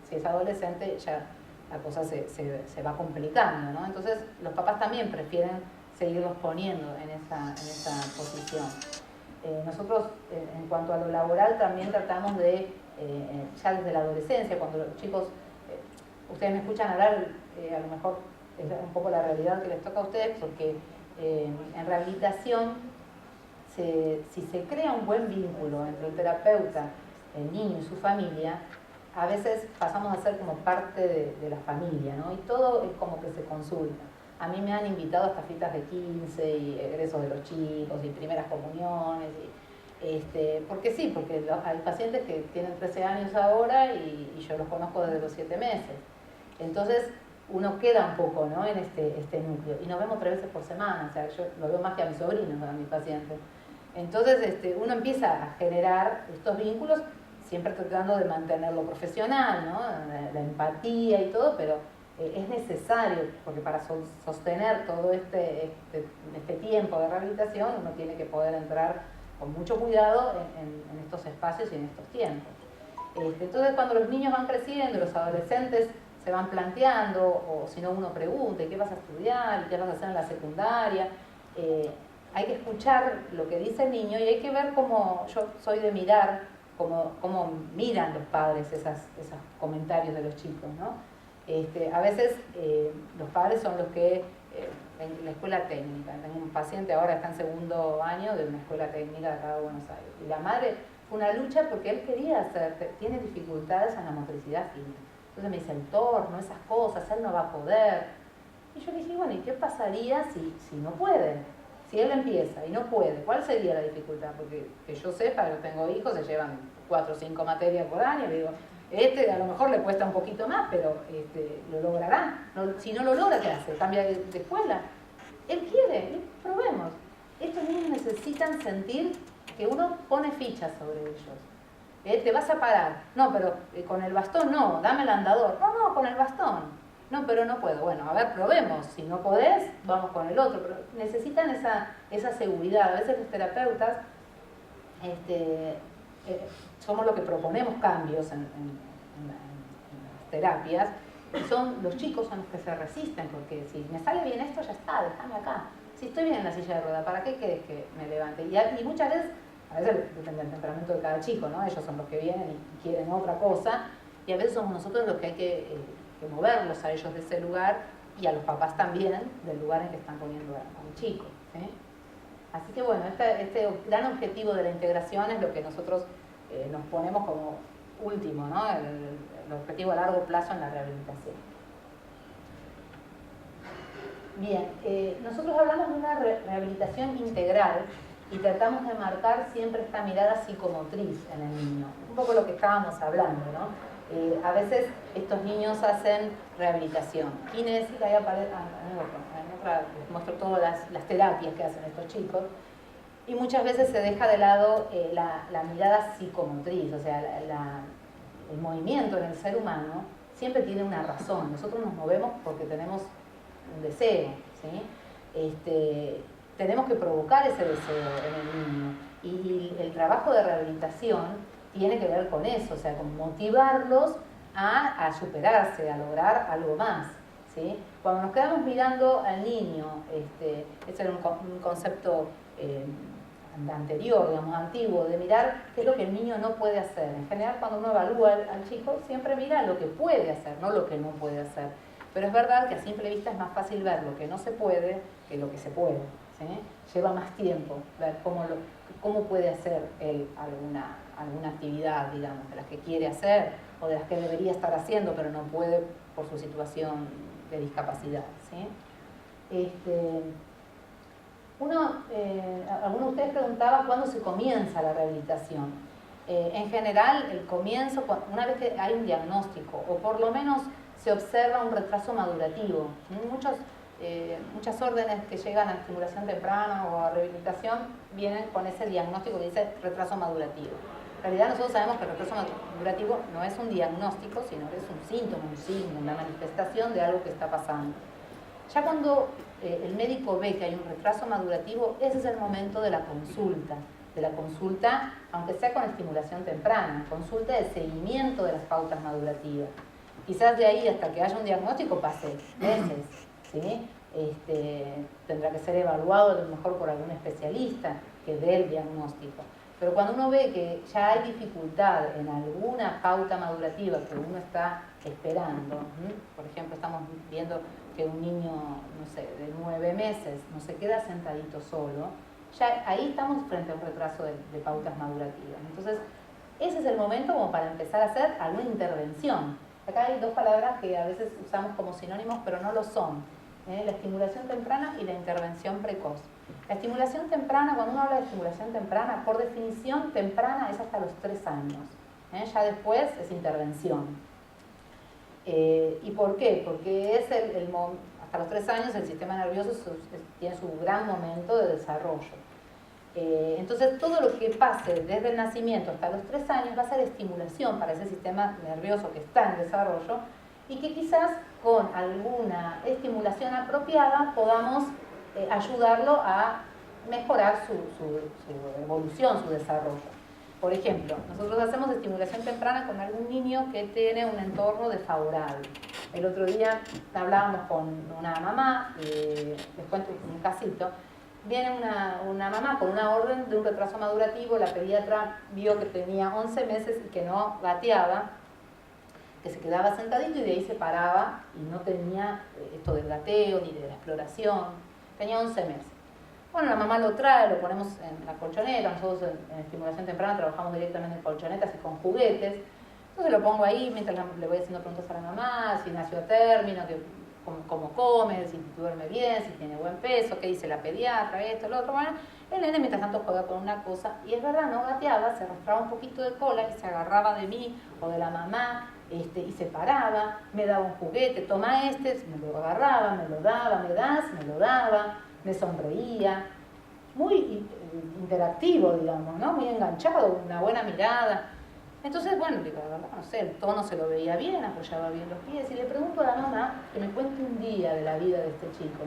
Speaker 6: si es adolescente ya la cosa se va complicando, ¿no? Entonces los papás también prefieren seguirlos poniendo en esa posición. Nosotros en cuanto a lo laboral también tratamos de ya desde la adolescencia, cuando los chicos, ustedes me escuchan hablar, a lo mejor es un poco la realidad que les toca a ustedes, porque en rehabilitación, si se crea un buen vínculo entre el terapeuta, el niño y su familia, a veces pasamos a ser como parte de la familia, ¿no? Y todo es como que se consulta. A mí me han invitado a estas fiestas de 15 y egresos de los chicos y primeras comuniones, porque sí, porque hay pacientes que tienen 13 años ahora y yo los conozco desde los 7 meses. Entonces uno queda un poco, ¿no? En este núcleo y nos vemos 3 veces por semana, o sea, yo lo veo más que a mis sobrinos, a mis pacientes. Entonces uno empieza a generar estos vínculos, siempre tratando de mantenerlo profesional, ¿no? La empatía y todo, pero es necesario, porque para sostener todo este tiempo de rehabilitación uno tiene que poder entrar con mucho cuidado en estos espacios y en estos tiempos. Entonces cuando los niños van creciendo, los adolescentes se van planteando, o si no uno pregunta, ¿qué vas a estudiar? ¿Qué vas a hacer en la secundaria? Hay que escuchar lo que dice el niño y hay que ver cómo, yo soy de mirar, cómo miran los padres esos comentarios de los chicos, ¿no? A veces los padres son los que, en la escuela técnica, tengo un paciente ahora está en segundo año de una escuela técnica de acá de Buenos Aires, y la madre fue una lucha porque él quería tiene dificultades en la motricidad fina. Entonces me dice, el torno, esas cosas, él no va a poder. Y yo le dije, bueno, ¿y qué pasaría si no puede? Si él empieza y no puede, ¿cuál sería la dificultad? Porque que yo sepa, yo tengo hijos, se llevan 4 o 5 materias por año, y digo, a lo mejor le cuesta un poquito más, pero lo logrará. Si no lo logra, ¿qué hace? ¿Cambia de escuela? Él quiere, probemos. Estos niños necesitan sentir que uno pone fichas sobre ellos. Te vas a parar. No, pero con el bastón no, dame el andador. No, con el bastón. No, pero no puedo. Bueno, a ver, probemos. Si no podés, vamos con el otro. Pero necesitan esa seguridad. A veces los terapeutas somos los que proponemos cambios en las terapias. Y los chicos son los que se resisten, porque si me sale bien esto, ya está, déjame acá. Si estoy bien en la silla de rueda, ¿para qué querés que me levante? Y muchas veces, a veces depende del temperamento de cada chico, ¿no? Ellos son los que vienen y quieren otra cosa, y a veces somos nosotros los que hay que moverlos a ellos de ese lugar, y a los papás también, del lugar en que están poniendo a un chico, ¿sí? Así que bueno, este gran objetivo de la integración es lo que nosotros nos ponemos como último, ¿no? El objetivo a largo plazo en la rehabilitación. Bien, nosotros hablamos de una rehabilitación integral y tratamos de marcar siempre esta mirada psicomotriz en el niño, un poco lo que estábamos hablando, ¿no? A veces estos niños hacen rehabilitación kinésica, y aparece, les muestro todas las terapias que hacen estos chicos, y muchas veces se deja de lado la mirada psicomotriz, o sea, el movimiento en el ser humano siempre tiene una razón. Nosotros nos movemos porque tenemos un deseo, ¿sí? Tenemos que provocar ese deseo en el niño, y el trabajo de rehabilitación tiene que ver con eso, o sea, con motivarlos a superarse, a lograr algo más, ¿sí? Cuando nos quedamos mirando al niño, ese era un concepto anterior, digamos, antiguo, de mirar qué es lo que el niño no puede hacer. En general, cuando uno evalúa al chico, siempre mira lo que puede hacer, no lo que no puede hacer. Pero es verdad que a simple vista es más fácil ver lo que no se puede que lo que se puede, ¿sí? Lleva más tiempo ver cómo puede hacer él alguna actividad, digamos, de las que quiere hacer o de las que debería estar haciendo, pero no puede por su situación de discapacidad, ¿sí? Alguno de ustedes preguntaba cuándo se comienza la rehabilitación. En general, el comienzo, una vez que hay un diagnóstico, o por lo menos se observa un retraso madurativo. Muchas órdenes que llegan a estimulación temprana o a rehabilitación vienen con ese diagnóstico que dice retraso madurativo. En realidad nosotros sabemos que el retraso madurativo no es un diagnóstico, sino que es un síntoma, un signo, una manifestación de algo que está pasando. Ya cuando el médico ve que hay un retraso madurativo, ese es el momento de la consulta, aunque sea con estimulación temprana, consulta de seguimiento de las pautas madurativas. Quizás de ahí hasta que haya un diagnóstico pase meses, ¿sí? Tendrá que ser evaluado a lo mejor por algún especialista que dé el diagnóstico. Pero cuando uno ve que ya hay dificultad en alguna pauta madurativa que uno está esperando, por ejemplo, estamos viendo que un niño, no sé, de 9 meses no se queda sentadito solo, ya ahí estamos frente a un retraso de pautas madurativas. Entonces, ese es el momento como para empezar a hacer alguna intervención. Acá hay dos palabras que a veces usamos como sinónimos, pero no lo son. La estimulación temprana y la intervención precoz. La estimulación temprana, cuando uno habla de estimulación temprana, por definición temprana es hasta los 3 años. Ya después es intervención. ¿Y por qué? Porque es hasta los 3 años el sistema nervioso tiene su gran momento de desarrollo. Entonces todo lo que pase desde el nacimiento hasta los 3 años va a ser estimulación para ese sistema nervioso que está en desarrollo, y que quizás con alguna estimulación apropiada podamos ayudarlo a mejorar su evolución, su desarrollo. Por ejemplo, nosotros hacemos estimulación temprana con algún niño que tiene un entorno desfavorable. El otro día hablábamos con una mamá, les cuento un casito. Viene una mamá con una orden de un retraso madurativo, la pediatra vio que tenía 11 meses y que no gateaba, que se quedaba sentadito y de ahí se paraba y no tenía esto del gateo ni de la exploración, tenía 11 meses. Bueno, la mamá lo trae, lo ponemos en la colchoneta, nosotros en estimulación temprana trabajamos directamente en colchonetas y con juguetes, entonces lo pongo ahí mientras le voy haciendo preguntas a la mamá, si nació a término, cómo come, si duerme bien, si tiene buen peso, qué dice la pediatra, esto, lo otro. Bueno, el nene mientras tanto juega con una cosa y es verdad, no gateaba, se arrastraba un poquito de cola y se agarraba de mí o de la mamá y se paraba, me daba un juguete, toma me lo agarraba, me lo daba, me das, me lo daba, me sonreía, muy interactivo, digamos, ¿no? Muy enganchado, una buena mirada. Entonces, bueno, digo, la verdad, no sé, el tono se lo veía bien, apoyaba bien los pies, y le pregunto a la mamá que me cuente un día de la vida de este chico.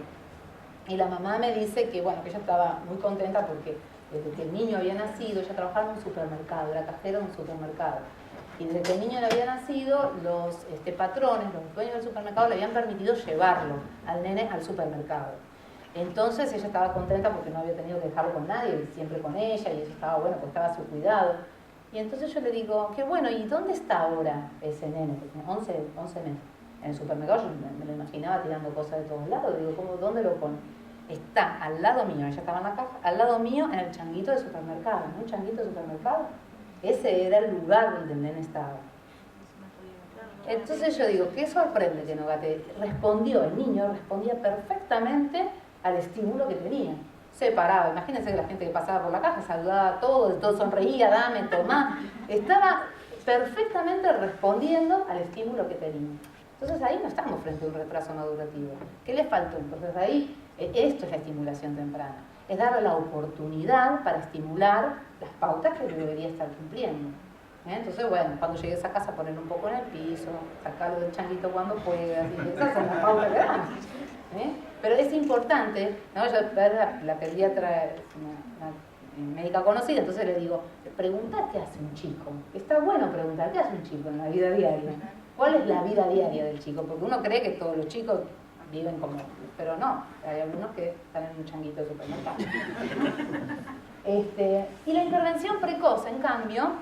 Speaker 6: Y la mamá me dice que, bueno, que ella estaba muy contenta porque desde que el niño había nacido, ella trabajaba en un supermercado, era cajera de un supermercado. Y desde que el niño le había nacido, los patrones, los dueños del supermercado, le habían permitido llevarlo al nene al supermercado. Entonces ella estaba contenta porque no había tenido que dejarlo con nadie, siempre con ella, y ella estaba, bueno, pues estaba a su cuidado. Y entonces yo le digo, qué bueno, ¿y dónde está ahora ese nene? Que tiene 11 meses. En el supermercado yo me lo imaginaba tirando cosas de todos lados. Digo, ¿dónde lo pone? Está al lado mío, ella estaba en la caja, al lado mío en el changuito de supermercado. ¿No? Un changuito de supermercado. Ese era el lugar donde el nene estaba. Entonces yo digo, qué sorprende que no gate. El niño respondía perfectamente al estímulo que tenía. Se paraba, imagínense que la gente que pasaba por la caja saludaba a todos, todo sonreía, dame, tomá. Estaba perfectamente respondiendo al estímulo que tenía. Entonces ahí no estamos frente a un retraso madurativo. ¿Qué le faltó? Entonces ahí, esto es la estimulación temprana. Es darle la oportunidad para estimular las pautas que debería estar cumpliendo. Entonces, bueno, cuando llegues a casa poner un poco en el piso, sacarlo del changuito cuando puedas, y esas son las pautas que damos. Pero es importante, ¿no? Yo, la pediatra es una médica conocida, entonces le digo, pregunta qué hace un chico. Está bueno preguntar qué hace un chico en la vida diaria. ¿Cuál es la vida diaria del chico? Porque uno cree que todos los chicos viven como... Pero no, hay algunos que están en un changuito de supermercado. Y la intervención precoz, en cambio,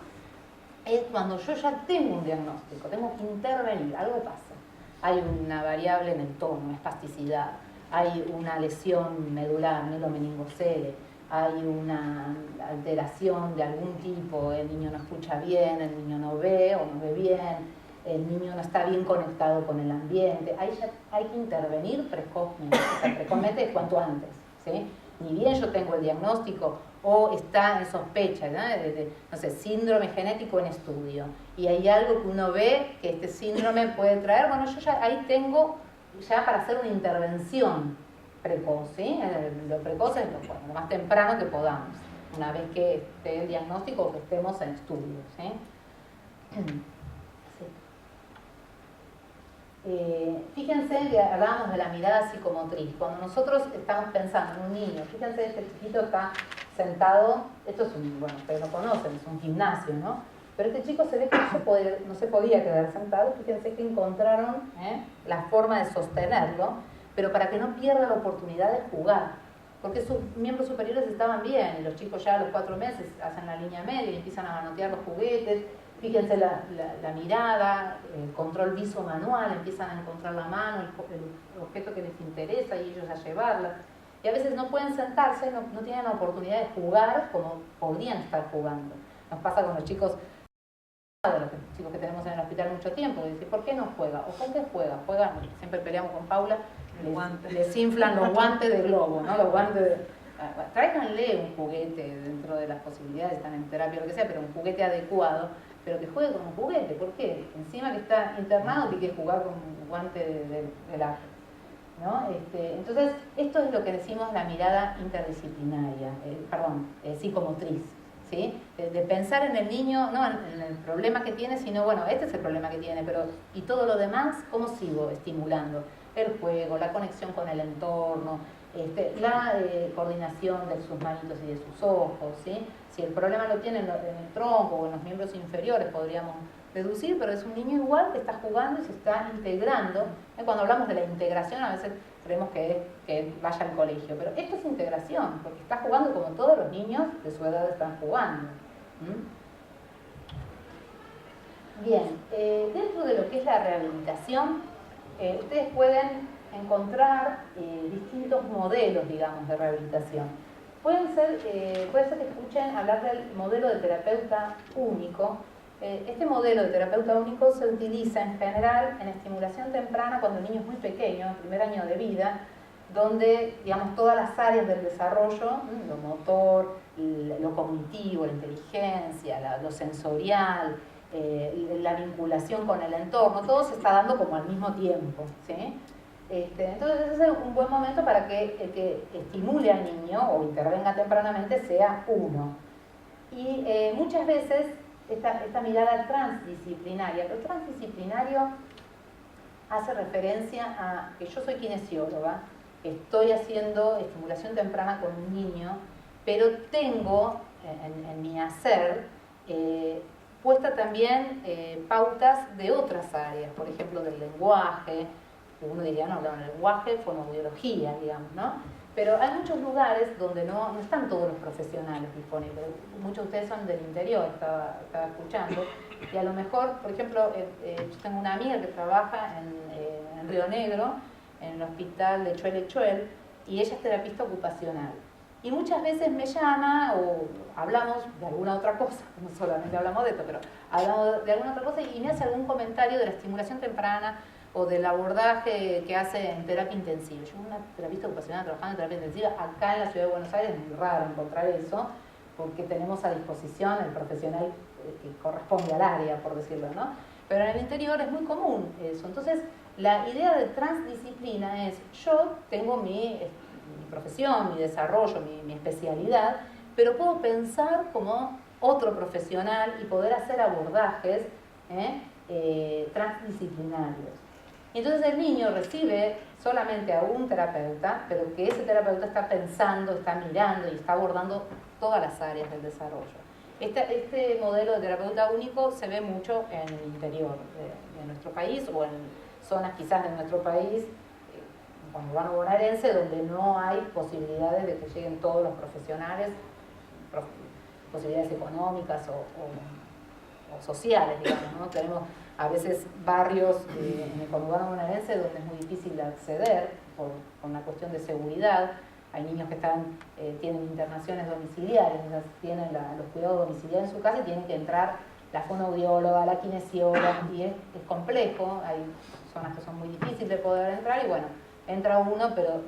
Speaker 6: es cuando yo ya tengo un diagnóstico, tengo que intervenir, algo pasa. Hay una variable en el tono, espasticidad, hay una lesión medular, meningoceles, hay una alteración de algún tipo, el niño no escucha bien, el niño no ve o no ve bien, el niño no está bien conectado con el ambiente. Ahí ya hay que intervenir precozmente cuanto antes, ¿sí? Ni bien yo tengo el diagnóstico o está en sospecha, ¿no? No sé, síndrome genético en estudio, y hay algo que uno ve que este síndrome puede traer, bueno, yo ya ahí tengo ya para hacer una intervención precoz, ¿sí? Lo precoz es lo más temprano que podamos, una vez que esté el diagnóstico o que estemos en estudio, ¿sí? Fíjense que hablábamos de la mirada psicomotriz. Cuando nosotros estamos pensando en un niño, fíjense, este chiquito está sentado, esto es bueno, ustedes lo conocen, es un gimnasio, ¿no? Pero este chico se ve que no se podía quedar sentado. Fíjense que encontraron la forma de sostenerlo, pero para que no pierda la oportunidad de jugar, porque sus miembros superiores estaban bien, y los chicos ya a los 4 meses hacen la línea media y empiezan a manotear los juguetes. Fíjense la mirada, el control viso-manual, empiezan a encontrar la mano, el objeto que les interesa y ellos a llevarla. Y a veces no pueden sentarse, no tienen la oportunidad de jugar como podrían estar jugando. Nos pasa con los chicos que tenemos en el hospital mucho tiempo, dicen, ¿por qué no juega? ¿O con qué juega? Juegan, siempre peleamos con Paula, les inflan los guantes de globo, ¿no? Los guantes de... Tráiganle un juguete dentro de las posibilidades, están en terapia o lo que sea, pero un juguete adecuado, pero que juegue con un juguete. ¿Por qué? Encima que está internado tiene que jugar con un guante del arte, ¿no? Entonces, esto es lo que decimos la mirada interdisciplinaria, psicomotriz, ¿sí? De pensar en el niño, no en el problema que tiene, sino, bueno, este es el problema que tiene, pero ¿y todo lo demás cómo sigo estimulando? El juego, la conexión con el entorno, La coordinación de sus manitos y de sus ojos, ¿sí? Si el problema lo tiene en el tronco o en los miembros inferiores, podríamos deducir, pero es un niño igual que está jugando y se está integrando. Cuando hablamos de la integración, a veces creemos que vaya al colegio, pero esto es integración, porque está jugando como todos los niños de su edad están jugando. Bien, dentro de lo que es la rehabilitación, ustedes pueden encontrar distintos modelos, digamos, de rehabilitación. Puede ser que escuchen hablar del modelo de terapeuta único. Este modelo de terapeuta único se utiliza en general en estimulación temprana cuando el niño es muy pequeño, en el primer año de vida, donde, digamos, todas las áreas del desarrollo, lo motor, lo cognitivo, la inteligencia, lo sensorial, la vinculación con el entorno, todo se está dando como al mismo tiempo, ¿sí? Entonces ese es un buen momento para que el que estimule al niño o intervenga tempranamente sea uno. Y muchas veces esta mirada transdisciplinaria, pero transdisciplinario hace referencia a que yo soy kinesióloga, estoy haciendo estimulación temprana con un niño, pero tengo en mi hacer puesta también pautas de otras áreas, por ejemplo del lenguaje. Uno diría, no, el lenguaje, fonoaudiología, digamos, ¿no? Pero hay muchos lugares donde no están todos los profesionales disponibles. Muchos de ustedes son del interior, estaba escuchando, y a lo mejor, por ejemplo, yo tengo una amiga que trabaja en Río Negro, en el hospital de Chuel, y ella es terapista ocupacional. Y muchas veces me llama o hablamos de alguna otra cosa, no solamente hablamos de esto, pero hablamos de alguna otra cosa y me hace algún comentario de la estimulación temprana o del abordaje que hace en terapia intensiva. Yo, una terapista ocupacional trabajando en terapia intensiva, acá en la Ciudad de Buenos Aires es muy raro encontrar eso, porque tenemos a disposición el profesional que corresponde al área, por decirlo, ¿no? Pero en el interior es muy común eso. Entonces, la idea de transdisciplina es, yo tengo mi profesión, mi desarrollo, mi especialidad, pero puedo pensar como otro profesional y poder hacer abordajes transdisciplinarios. Y entonces el niño recibe solamente a un terapeuta, pero que ese terapeuta está pensando, está mirando y está abordando todas las áreas del desarrollo. Este modelo de terapeuta único se ve mucho en el interior de nuestro país o en zonas quizás de nuestro país, como urbano bonaerense, donde no hay posibilidades de que lleguen todos los profesionales, posibilidades económicas o sociales, digamos, ¿no? Tenemos a veces barrios en el conurbano bonaerense donde es muy difícil acceder por una cuestión de seguridad. Hay niños que tienen internaciones domiciliarias, tienen los cuidados domiciliarios en su casa y tienen que entrar la fonoaudióloga, la kinesióloga, y es complejo. Hay zonas que son muy difíciles de poder entrar y bueno, entra uno, pero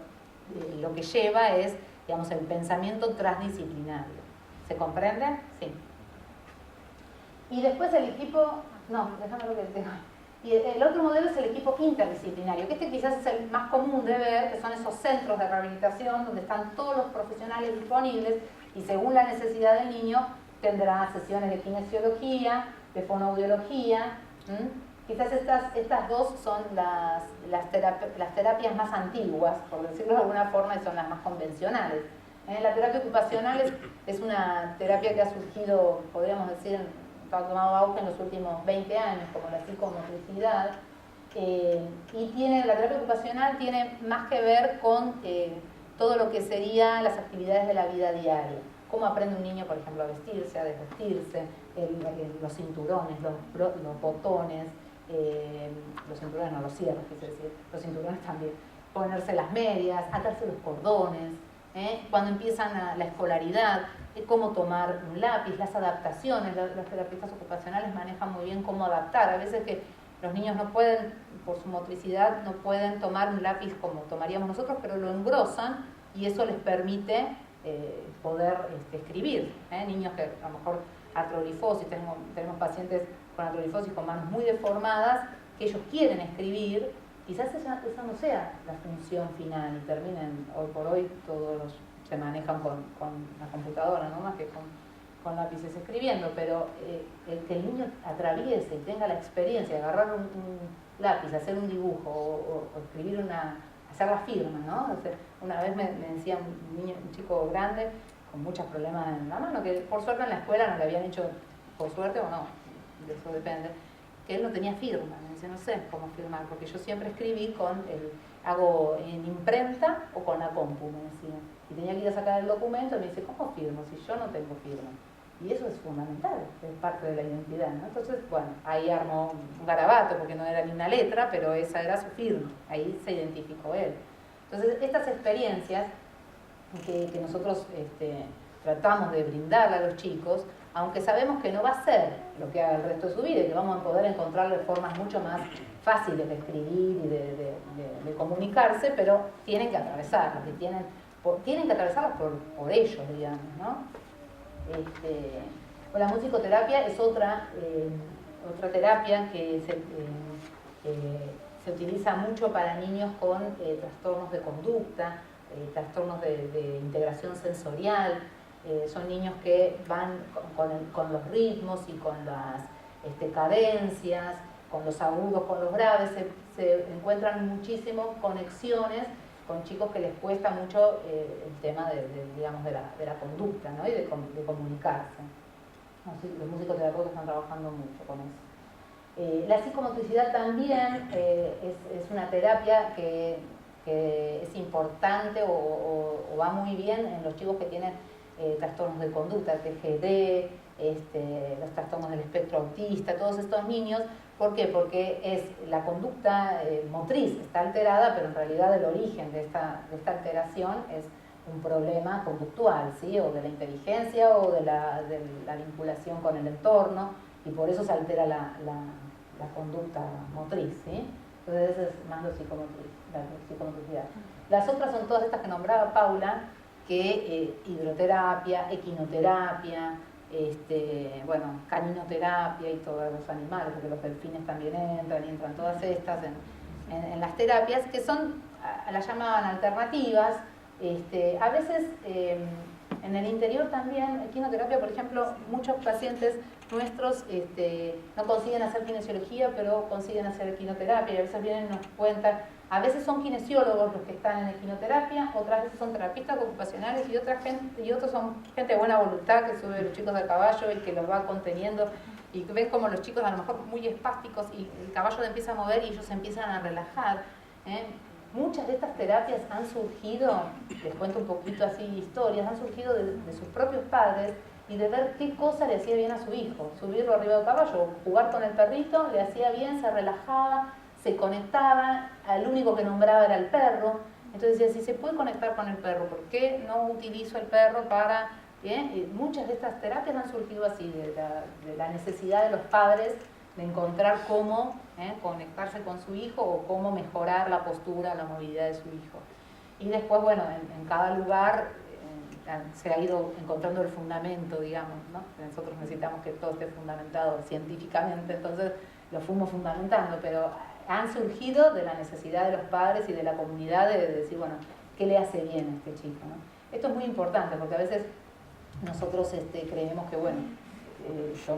Speaker 6: lo que lleva es, digamos, el pensamiento transdisciplinario. ¿Se comprende? Sí. Y después el equipo, no, déjame lo que tengo. Y el otro modelo es el equipo interdisciplinario, que quizás es el más común de ver, que son esos centros de rehabilitación donde están todos los profesionales disponibles y según la necesidad del niño tendrá sesiones de kinesiología, de fonoaudiología. Quizás estas dos son las terapias más antiguas, por decirlo de alguna forma, y son las más convencionales. La terapia ocupacional es una terapia que ha surgido, podríamos decir, ha tomado auge en los últimos 20 años, como la psicomotricidad, y la terapia ocupacional tiene más que ver con todo lo que serían las actividades de la vida diaria. Cómo aprende un niño, por ejemplo, a vestirse, a desvestirse, los cinturones, los botones, los cinturones no, los cierres, quise decir, los cinturones también, ponerse las medias, atarse los cordones, cuando empiezan la escolaridad, cómo tomar un lápiz, las adaptaciones. Los terapistas ocupacionales manejan muy bien cómo adaptar. A veces que los niños no pueden, por su motricidad, no pueden tomar un lápiz como tomaríamos nosotros, pero lo engrosan y eso les permite poder escribir. Niños que a lo mejor artrolifosis, tenemos pacientes con artrolifosis con manos muy deformadas, que ellos quieren escribir, quizás esa no sea la función final y terminen, hoy por hoy todos se manejan con la computadora, no más que con lápices escribiendo, pero el que el niño atraviese y tenga la experiencia de agarrar un lápiz, hacer un dibujo o escribir hacer la firma, ¿no? O sea, una vez me decía un chico grande con muchos problemas en la mano, que por suerte en la escuela no le habían hecho, por suerte o no, de eso depende, que él no tenía firma. Me dice, no sé cómo firmar, porque yo siempre escribí hago en imprenta o con la compu, me decía. Y tenía que ir a sacar el documento y me dice, ¿cómo firmo si yo no tengo firma? Y eso es fundamental, es parte de la identidad, ¿no? Entonces, bueno, ahí armó un garabato, porque no era ni una letra, pero esa era su firma, ahí se identificó él. Entonces, estas experiencias que nosotros tratamos de brindarle a los chicos, aunque sabemos que no va a ser lo que haga el resto de su vida y que vamos a poder encontrarle formas mucho más fáciles de escribir y de comunicarse, pero tienen que atravesarlas, tienen que atravesarlas por ellos, digamos, ¿no? La musicoterapia es otra terapia que se utiliza mucho para niños con trastornos de conducta, trastornos de integración sensorial. Son niños que van con los ritmos y con las cadencias, con los agudos, con los graves, se encuentran muchísimas conexiones con chicos que les cuesta mucho el tema digamos, de la conducta, ¿no? Y de comunicarse. Los musicoterapeutas están trabajando mucho con eso. La psicomotricidad también es una terapia que es importante o va muy bien en los chicos que tienen trastornos de conducta, TGD, los trastornos del espectro autista, todos estos niños. ¿Por qué? Porque la conducta motriz está alterada, pero en realidad el origen de esta alteración es un problema conductual, ¿sí? O de la inteligencia o de la vinculación con el entorno, y por eso se altera la conducta motriz, ¿sí? Entonces eso es más la psicomotricidad. Las otras son todas estas que nombraba Paula, que hidroterapia, equinoterapia, caninoterapia y todos los animales, porque los delfines también entran todas estas en las terapias, que son, las llamaban alternativas. A veces en el interior también, equinoterapia, por ejemplo, muchos pacientes nuestros no consiguen hacer kinesiología, pero consiguen hacer equinoterapia, y a veces vienen y nos cuentan. A veces son kinesiólogos los que están en equinoterapia, otras veces son terapistas ocupacionales y otros son gente de buena voluntad que sube a los chicos al caballo y que los va conteniendo, y ves como los chicos a lo mejor muy espásticos y el caballo le empieza a mover y ellos se empiezan a relajar. Muchas de estas terapias han surgido, les cuento un poquito así historias, han surgido de sus propios padres y de ver qué cosa le hacía bien a su hijo. Subirlo arriba del caballo, jugar con el perrito, le hacía bien, se relajaba, se conectaba, al único que nombraba era el perro. Entonces decía, si se puede conectar con el perro, ¿por qué no utilizo el perro para...? Muchas de estas terapias han surgido así, de la necesidad de los padres de encontrar cómo conectarse con su hijo o cómo mejorar la postura, la movilidad de su hijo. Y después, bueno, en cada lugar se ha ido encontrando el fundamento, digamos, ¿no? Nosotros necesitamos que todo esté fundamentado científicamente, entonces lo fuimos fundamentando, pero han surgido de la necesidad de los padres y de la comunidad de decir, bueno, ¿qué le hace bien a este chico, ¿no? Esto es muy importante porque a veces nosotros creemos que, bueno, yo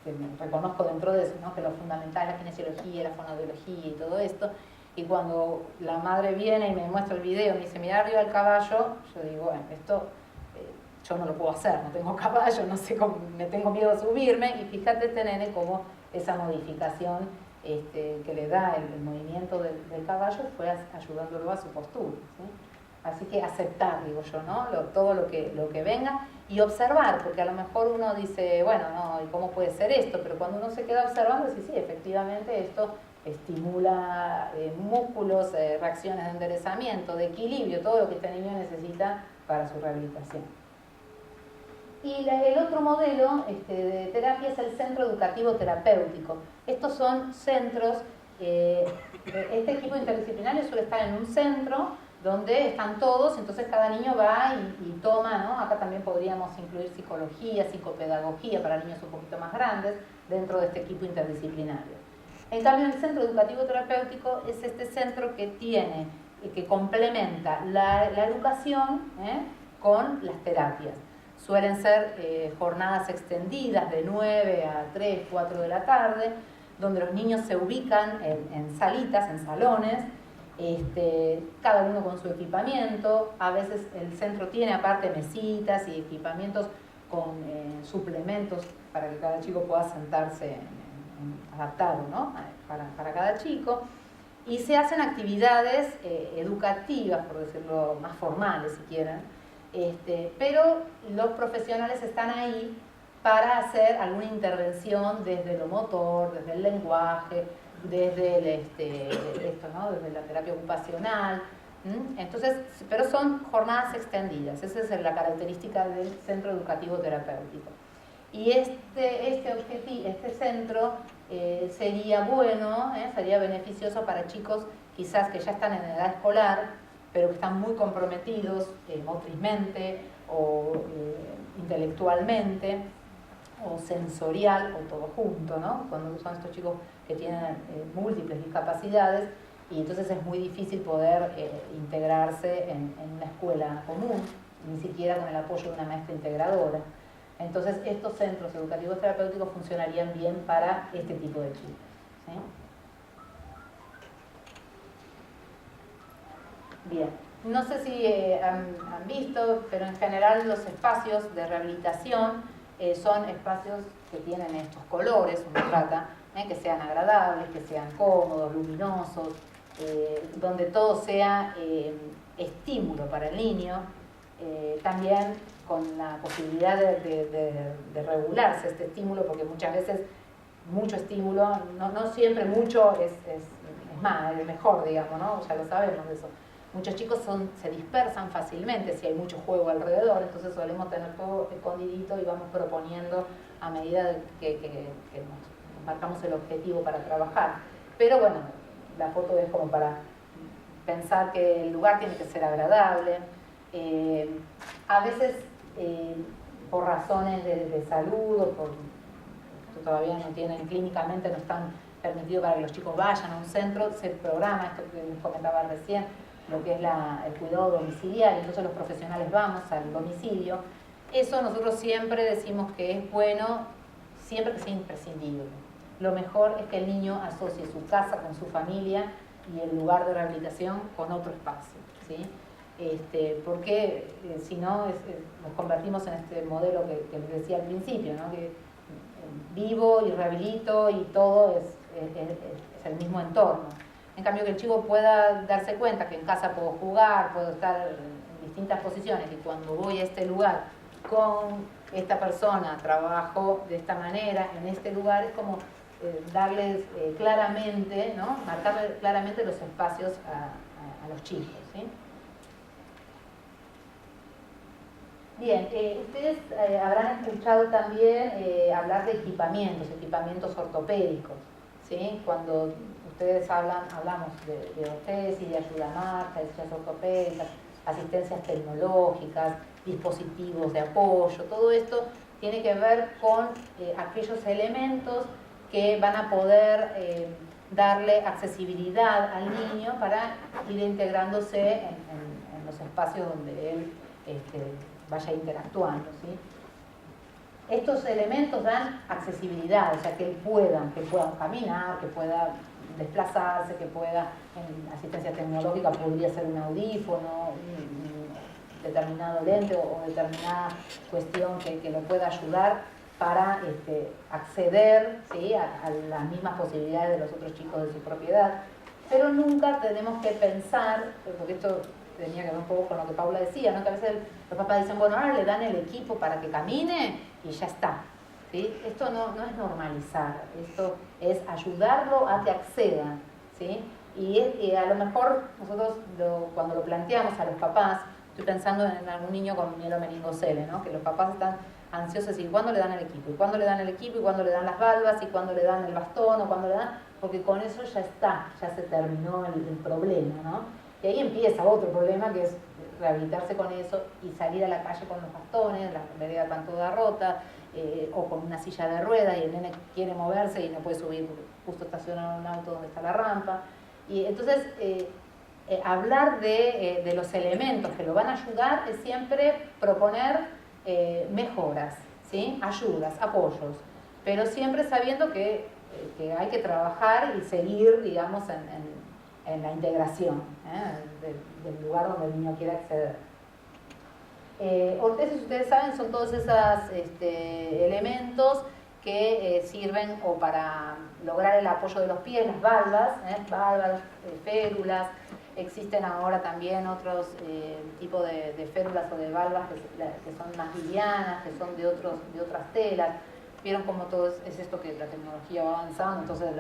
Speaker 6: me reconozco dentro de eso, ¿no? Que lo fundamental es la kinesiología, la fonoaudiología y todo esto, y cuando la madre viene y me muestra el video y me dice, mira arriba el caballo, yo digo, bueno, esto yo no lo puedo hacer, no tengo caballo, no sé cómo, me tengo miedo a subirme, y fíjate este nene como esa modificación que le da el movimiento del caballo fue ayudándolo a su postura, ¿sí? Así que aceptar, digo yo, ¿no? Todo lo que venga y observar, porque a lo mejor uno dice, bueno, no, ¿y cómo puede ser esto? Pero cuando uno se queda observando, dice, sí, efectivamente esto estimula músculos, reacciones de enderezamiento, de equilibrio, todo lo que este niño necesita para su rehabilitación. Y el otro modelo de terapia es el centro educativo terapéutico. Estos son centros, este equipo interdisciplinario suele estar en un centro donde están todos, entonces cada niño va y toma, ¿no? Acá también podríamos incluir psicología, psicopedagogía para niños un poquito más grandes dentro de este equipo interdisciplinario. En cambio, el centro educativo terapéutico es este centro que tiene, que complementa la educación con las terapias. Suelen ser jornadas extendidas de 9 a 3, 4 de la tarde, donde los niños se ubican en salitas, en salones, cada uno con su equipamiento. A veces el centro tiene aparte mesitas y equipamientos con suplementos para que cada chico pueda sentarse adaptado, ¿no? para cada chico. Y se hacen actividades educativas, por decirlo más formales si quieren, pero los profesionales están ahí para hacer alguna intervención desde lo motor, desde el lenguaje, desde desde la terapia ocupacional. Entonces, pero son jornadas extendidas, esa es la característica del centro educativo terapéutico. Y este centro sería bueno, sería beneficioso para chicos quizás que ya están en edad escolar, pero que están muy comprometidos motrizmente o intelectualmente o sensorial o todo junto, ¿no? Cuando son estos chicos que tienen múltiples discapacidades, y entonces es muy difícil poder integrarse en una escuela común, ni siquiera con el apoyo de una maestra integradora. Entonces estos centros educativos terapéuticos funcionarían bien para este tipo de chicos, ¿sí? Bien, no sé si han visto, pero en general los espacios de rehabilitación son espacios que tienen estos colores, uno trata que sean agradables, que sean cómodos, luminosos, donde todo sea estímulo para el niño, también con la posibilidad de regularse este estímulo, porque muchas veces mucho estímulo, no siempre mucho es mejor, digamos, ¿no? Ya lo sabemos de eso. Muchos chicos se dispersan fácilmente si hay mucho juego alrededor, entonces solemos tener todo escondidito y vamos proponiendo a medida que nos marcamos el objetivo para trabajar. Pero bueno, la foto es como para pensar que el lugar tiene que ser agradable. A veces por razones de salud o todavía no tienen, clínicamente no están permitidos para que los chicos vayan a un centro, se programa esto que les comentaba recién, lo que es el cuidado domiciliario, entonces los profesionales vamos al domicilio. Eso nosotros siempre decimos que es bueno, siempre que sea imprescindible. Lo mejor es que el niño asocie su casa con su familia y el lugar de rehabilitación con otro espacio, ¿sí? Porque si no nos convertimos en este modelo que les decía al principio, ¿no? Que vivo y rehabilito y todo es el mismo entorno. En cambio, que el chico pueda darse cuenta que en casa puedo jugar, puedo estar en distintas posiciones, y cuando voy a este lugar con esta persona trabajo de esta manera, en este lugar, es como darles claramente, ¿no? Marcarles claramente los espacios a los chicos, ¿sí? Bien, ustedes habrán escuchado también hablar de equipamientos ortopédicos, ¿sí? Cuando ustedes hablamos de ortesis, de ayuda a marcha, de sillas ortopédicas, asistencias tecnológicas, dispositivos de apoyo, todo esto tiene que ver con aquellos elementos que van a poder darle accesibilidad al niño para ir integrándose en los espacios donde él vaya interactuando, ¿sí? Estos elementos dan accesibilidad, o sea, que él puedan caminar, que pueda desplazarse, que pueda, en asistencia tecnológica podría ser un audífono, un determinado lente o determinada cuestión que lo pueda ayudar para acceder, ¿sí? a las mismas posibilidades de los otros chicos de su propiedad. Pero nunca tenemos que pensar, porque esto tenía que ver un poco con lo que Paula decía, ¿no? Que a veces los papás dicen, bueno, ahora le dan el equipo para que camine y ya está, ¿sí? Esto no es normalizar, esto es ayudarlo a que acceda, ¿sí? Y a lo mejor nosotros cuando lo planteamos a los papás, estoy pensando en algún niño con mielomeningocele, ¿no? Que los papás están ansiosos, ¿y cuándo le dan el equipo? ¿Y cuándo le dan el equipo? ¿Y cuándo le dan las valvas? ¿Y cuándo le dan el bastón? ¿O cuándo le dan? Porque con eso ya está, ya se terminó el problema, ¿no? Y ahí empieza otro problema, que es rehabilitarse con eso y salir a la calle con los bastones, la vereda tan toda rota, o con una silla de ruedas y el nene quiere moverse y no puede subir porque justo estaciona un auto donde está la rampa. Y entonces hablar de los elementos que lo van a ayudar es siempre proponer mejoras, ¿sí? Ayudas, apoyos, pero siempre sabiendo que hay que trabajar y seguir, digamos, en la integración del lugar donde el niño quiere acceder. Ortesis, ustedes saben, son todos esos elementos que sirven o para lograr el apoyo de los pies, las valvas, férulas. Existen ahora también otros tipos de férulas o de valvas que son más livianas, que son de otras telas. Vieron como todo es esto que la tecnología va avanzando, entonces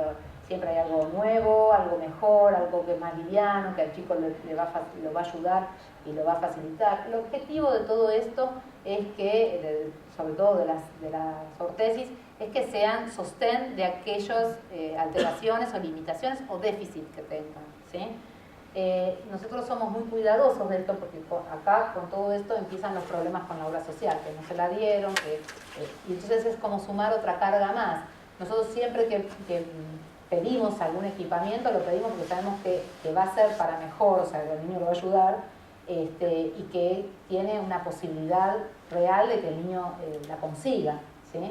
Speaker 6: siempre hay algo nuevo, algo mejor, algo que es más liviano, que al chico lo va a ayudar y lo va a facilitar. El objetivo de todo esto es que, sobre todo de las ortesis, es que sean sostén de aquellas alteraciones o limitaciones o déficits que tengan, ¿sí? Nosotros somos muy cuidadosos de esto porque acá con todo esto empiezan los problemas con la obra social, que no se la dieron, y entonces es como sumar otra carga más. Nosotros siempre que pedimos algún equipamiento, lo pedimos porque sabemos que va a ser para mejor, o sea, que el niño lo va a ayudar, y que tiene una posibilidad real de que el niño la consiga, ¿sí?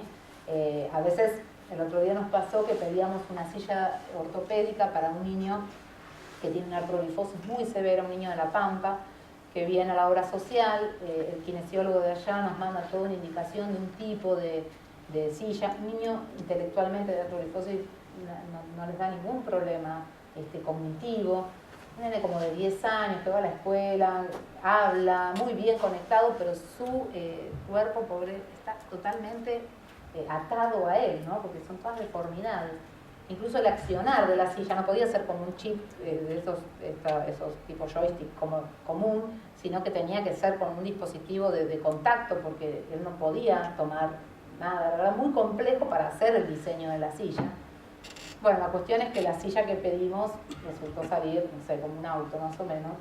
Speaker 6: A veces, el otro día nos pasó que pedíamos una silla ortopédica para un niño que tiene una artrolifosis muy severa, un niño de La Pampa, que viene a la obra social, el kinesiólogo de allá nos manda toda una indicación de un tipo de silla. Un niño intelectualmente de artrolifosis no les da ningún problema cognitivo, un nene como de 10 años que va a la escuela, habla, muy bien conectado, pero su cuerpo, pobre, está totalmente atado a él, ¿no? Porque son todas deformidades. Incluso el accionar de la silla no podía ser como un chip de esos tipo joystick como común, sino que tenía que ser con un dispositivo de contacto, porque él no podía tomar nada. Era muy complejo para hacer el diseño de la silla. Bueno, la cuestión es que la silla que pedimos resultó salir, no sé, como un auto más o menos.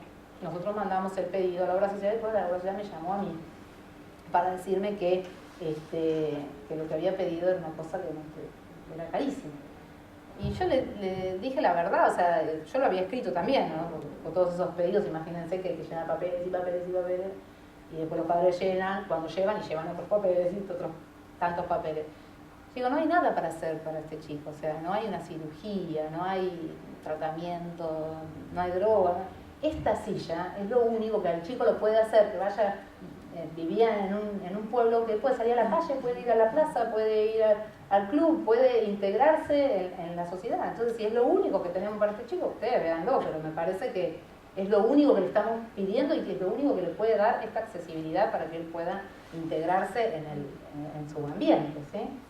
Speaker 6: Nosotros mandamos el pedido a la obra social y después la obra social me llamó a mí para decirme que lo que había pedido era una cosa que era carísima. Y yo le dije la verdad, o sea, yo lo había escrito también, ¿no? Con todos esos pedidos, imagínense que hay que llenar papeles y papeles y papeles, y después los padres llenan, cuando llevan y llevan otros papeles y otros tantos papeles. Digo, no hay nada para hacer para este chico, o sea, no hay una cirugía, no hay tratamiento, no hay droga. Esta silla es lo único que al chico lo puede hacer, que vaya, vivía en un pueblo que puede salir a la calle, puede ir a la plaza, puede ir al club, puede integrarse en la sociedad. Entonces, si es lo único que tenemos para este chico, ustedes véanlo, pero me parece que es lo único que le estamos pidiendo y que es lo único que le puede dar esta accesibilidad para que él pueda integrarse en su ambiente, ¿sí?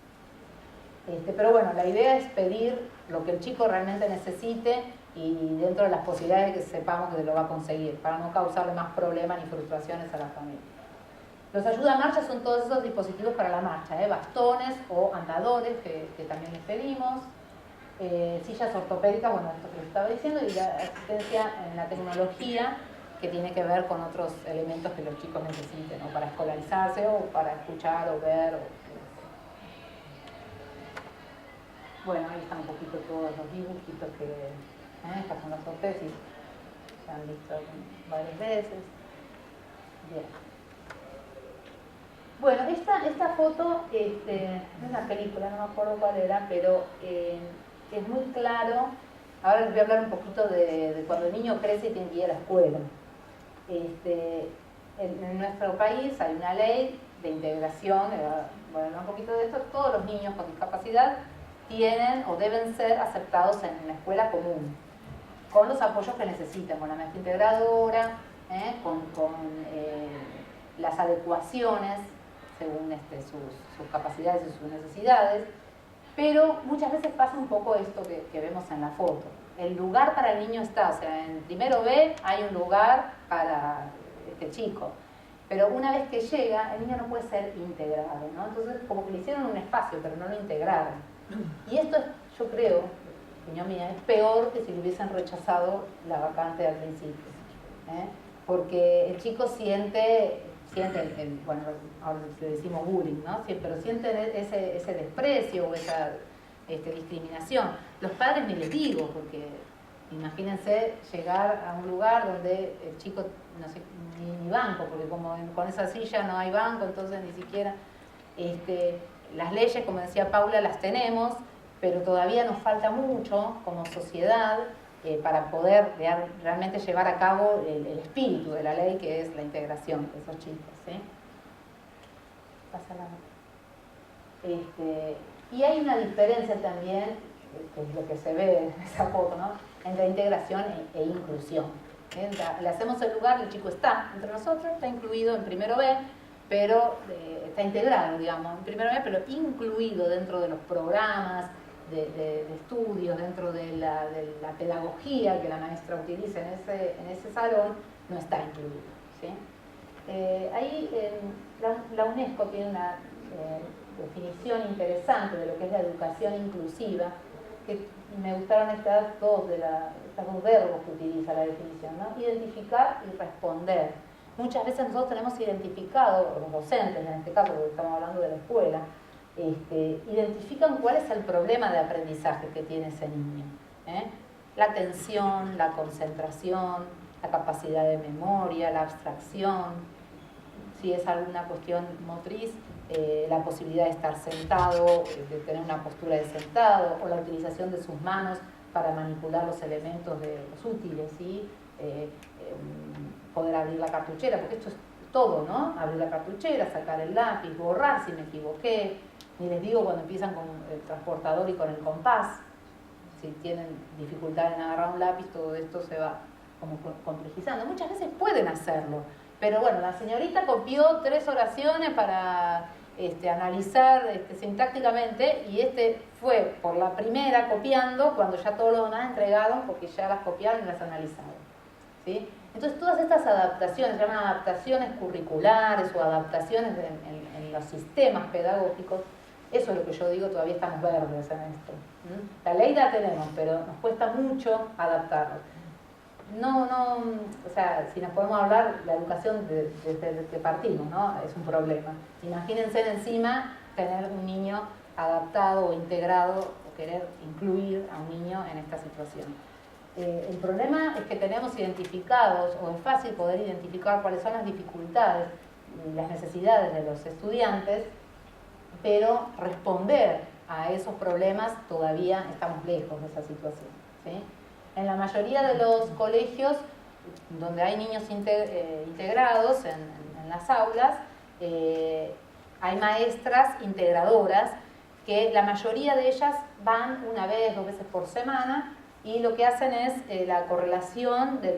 Speaker 6: Pero bueno, la idea es pedir lo que el chico realmente necesite y dentro de las posibilidades de que sepamos que lo va a conseguir, para no causarle más problemas ni frustraciones a la familia. Los ayuda a marcha son todos esos dispositivos para la marcha, bastones o andadores que también les pedimos, sillas ortopédicas, bueno, esto que les estaba diciendo, y la asistencia en la tecnología que tiene que ver con otros elementos que los chicos necesiten, o para escolarizarse, o para escuchar, o ver. Bueno, ahí están un poquito todos los dibujitos que estas son las ortesis, se han visto varias veces. Bien. Bueno, esta foto es una película, no me acuerdo cuál era, pero es muy claro. Ahora les voy a hablar un poquito de cuando el niño crece y tiene que ir a la escuela. En nuestro país hay una ley de integración, voy a hablar un poquito de esto. Todos los niños con discapacidad tienen o deben ser aceptados en la escuela común, con los apoyos que necesitan, con la maestra integradora, con las adecuaciones según sus capacidades y sus necesidades. Pero muchas veces pasa un poco esto que vemos en la foto. El lugar para el niño está, o sea, en primero B hay un lugar para este chico, pero una vez que llega, el niño no puede ser integrado, ¿no? Entonces, como que le hicieron un espacio, pero no lo integraron. Y esto, yo creo, opinión mía, es peor que si le hubiesen rechazado la vacante al principio, porque el chico siente bueno, ahora le decimos bullying, ¿no? Pero sienten ese desprecio o esa discriminación. Los padres ni les digo, porque imagínense llegar a un lugar donde el chico, no sé, ni banco, porque como con esa silla no hay banco, entonces ni siquiera, las leyes, como decía Paula, las tenemos, pero todavía nos falta mucho como sociedad para poder realmente llevar a cabo el espíritu de la ley, que es la integración de esos chicos, ¿sí? Pasa y hay una diferencia también, que es lo que se ve en esa foto, ¿no?, entre integración e inclusión. Le hacemos el lugar, el chico está entre nosotros, está incluido en primero B, pero está integrado, digamos, en primero B, pero incluido dentro de los programas de estudios, dentro de la pedagogía que la maestra utiliza en ese salón, no está incluido, ¿sí? Ahí la UNESCO tiene una definición interesante de lo que es la educación inclusiva, que me gustaron estos dos verbos que utiliza la definición, ¿no? Identificar y responder. Muchas veces nosotros tenemos identificado, los docentes en este caso, porque estamos hablando de la escuela, identifican cuál es el problema de aprendizaje que tiene ese niño, ¿eh? La atención, la concentración, la capacidad de memoria, la abstracción, si es alguna cuestión motriz, la posibilidad de estar sentado, de tener una postura de sentado, o la utilización de sus manos para manipular los elementos de los útiles, ¿sí? Poder abrir la cartuchera, porque esto es todo, ¿no? Abrir la cartuchera, sacar el lápiz, borrar si me equivoqué. Ni les digo cuando empiezan con el transportador y con el compás. Si tienen dificultad en agarrar un lápiz, todo esto se va como complejizando. Muchas veces pueden hacerlo, pero bueno, la señorita copió 3 oraciones para analizar sintácticamente, y fue por la primera copiando cuando ya todos los demás entregaron, porque ya las copiaron y las analizaron, ¿sí? Entonces todas estas adaptaciones, se llaman adaptaciones curriculares o adaptaciones en los sistemas pedagógicos. Eso es lo que yo digo, todavía estamos verdes en esto. La ley la tenemos, pero nos cuesta mucho adaptarlo. O sea, si nos podemos hablar, la educación desde que partimos, ¿no? Es un problema. Imagínense encima tener un niño adaptado o integrado, o querer incluir a un niño en esta situación. El problema es que tenemos identificados, o es fácil poder identificar cuáles son las dificultades y las necesidades de los estudiantes, pero responder a esos problemas todavía estamos lejos de esa situación, ¿sí? En la mayoría de los colegios donde hay niños integrados en las aulas, hay maestras integradoras que la mayoría de ellas van 1 vez, 2 veces por semana, y lo que hacen es la correlación de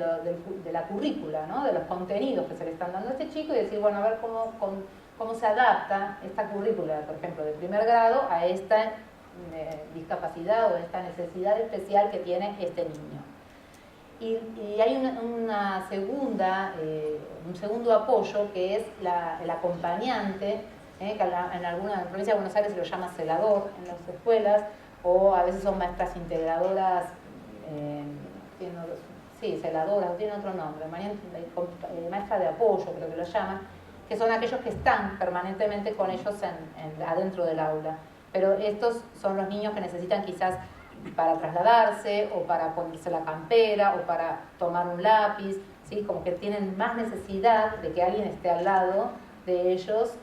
Speaker 6: la currícula, ¿no? De los contenidos que se le están dando a este chico, y decir, bueno, a ver cómo se adapta esta currícula, por ejemplo, de primer grado a esta discapacidad o esta necesidad especial que tiene este niño. Y hay un segundo apoyo, que es el acompañante, que en alguna provincia de Buenos Aires se lo llama celador en las escuelas, o a veces son maestras integradoras, celadoras, tiene otro nombre, maestra de apoyo creo que lo llaman, que son aquellos que están permanentemente con ellos adentro del aula. Pero estos son los niños que necesitan quizás para trasladarse, o para ponerse la campera, o para tomar un lápiz, ¿sí? Como que tienen más necesidad de que alguien esté al lado de ellos,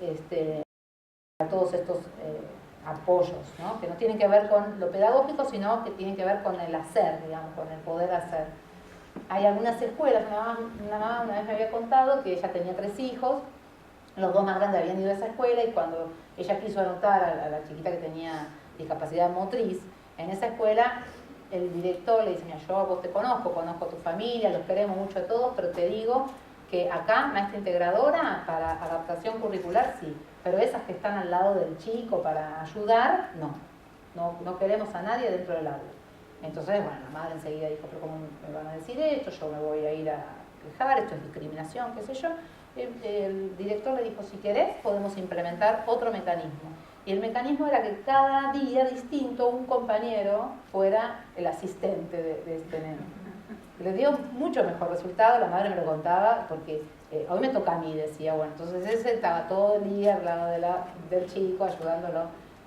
Speaker 6: a todos estos apoyos, ¿no? Que no tienen que ver con lo pedagógico, sino que tienen que ver con el hacer, digamos, con el poder hacer. Hay algunas escuelas, una mamá una vez me había contado que ella tenía 3 hijos, los 2 más grandes habían ido a esa escuela, y cuando ella quiso anotar a la chiquita que tenía discapacidad motriz en esa escuela, el director le dice, mira, yo a vos te conozco a tu familia, los queremos mucho a todos, pero te digo que acá, maestra integradora, para adaptación curricular sí, pero esas que están al lado del chico para ayudar, no queremos a nadie dentro del aula. Entonces, bueno, la madre enseguida dijo, pero ¿cómo me van a decir esto? Yo me voy a ir a quejar, esto es discriminación, qué sé yo. El director le dijo, si querés, podemos implementar otro mecanismo. Y el mecanismo era que cada día distinto un compañero fuera el asistente de este nene. Le dio mucho mejor resultado, la madre me lo contaba, porque hoy me toca a mí, decía, bueno, entonces ese estaba todo el día al lado del chico, ayudándolo,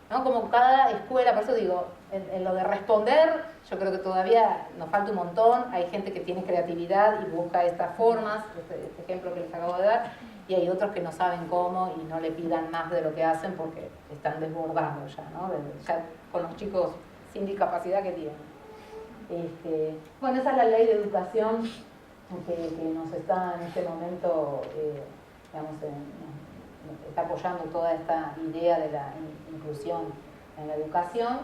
Speaker 6: ¿no? Como cada escuela, por eso digo, en lo de responder, yo creo que todavía nos falta un montón, hay gente que tiene creatividad y busca estas formas, este ejemplo que les acabo de dar, y hay otros que no saben cómo y no le pidan más de lo que hacen porque están desbordados ya, ¿no? Ya con los chicos sin discapacidad que tienen. Bueno, esa es la ley de educación que nos está en este momento, digamos, está apoyando toda esta idea de la inclusión en la educación,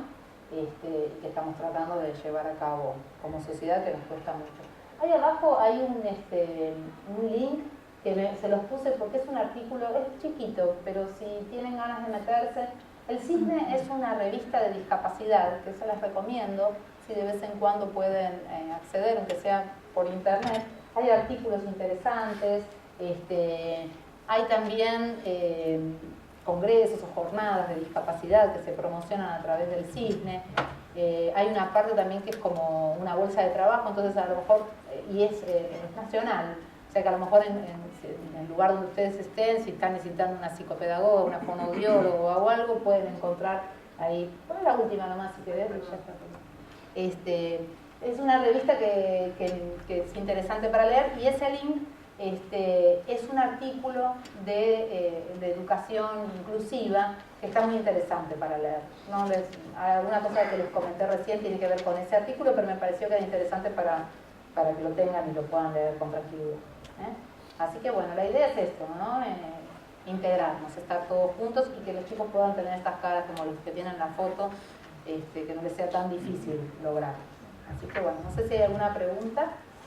Speaker 6: que estamos tratando de llevar a cabo como sociedad, que nos cuesta mucho. Ahí abajo hay un link que se los puse porque es un artículo, es chiquito, pero si tienen ganas de meterse. El Cisne es una revista de discapacidad que se las recomiendo, si de vez en cuando pueden acceder, aunque sea por internet. Hay artículos interesantes, hay también congresos o jornadas de discapacidad que se promocionan a través del Cisne. Hay una parte también que es como una bolsa de trabajo, entonces a lo mejor, y es nacional, o sea que a lo mejor en el lugar donde ustedes estén, si están necesitando una psicopedagoga, una fonoaudióloga o algo, pueden encontrar ahí. Pon la última nomás si querés, ya está. Es una revista que es interesante para leer, y ese link es un artículo de educación inclusiva que está muy interesante para leer. Alguna cosa que les comenté recién tiene que ver con ese artículo, pero me pareció que era interesante para que lo tengan y lo puedan leer con tranquilidad. Así que bueno, la idea es esto, ¿no? Integrarnos, estar todos juntos y que los chicos puedan tener estas caras como los que tienen la foto, que no les sea tan difícil lograr. Así que bueno, no sé si hay alguna pregunta.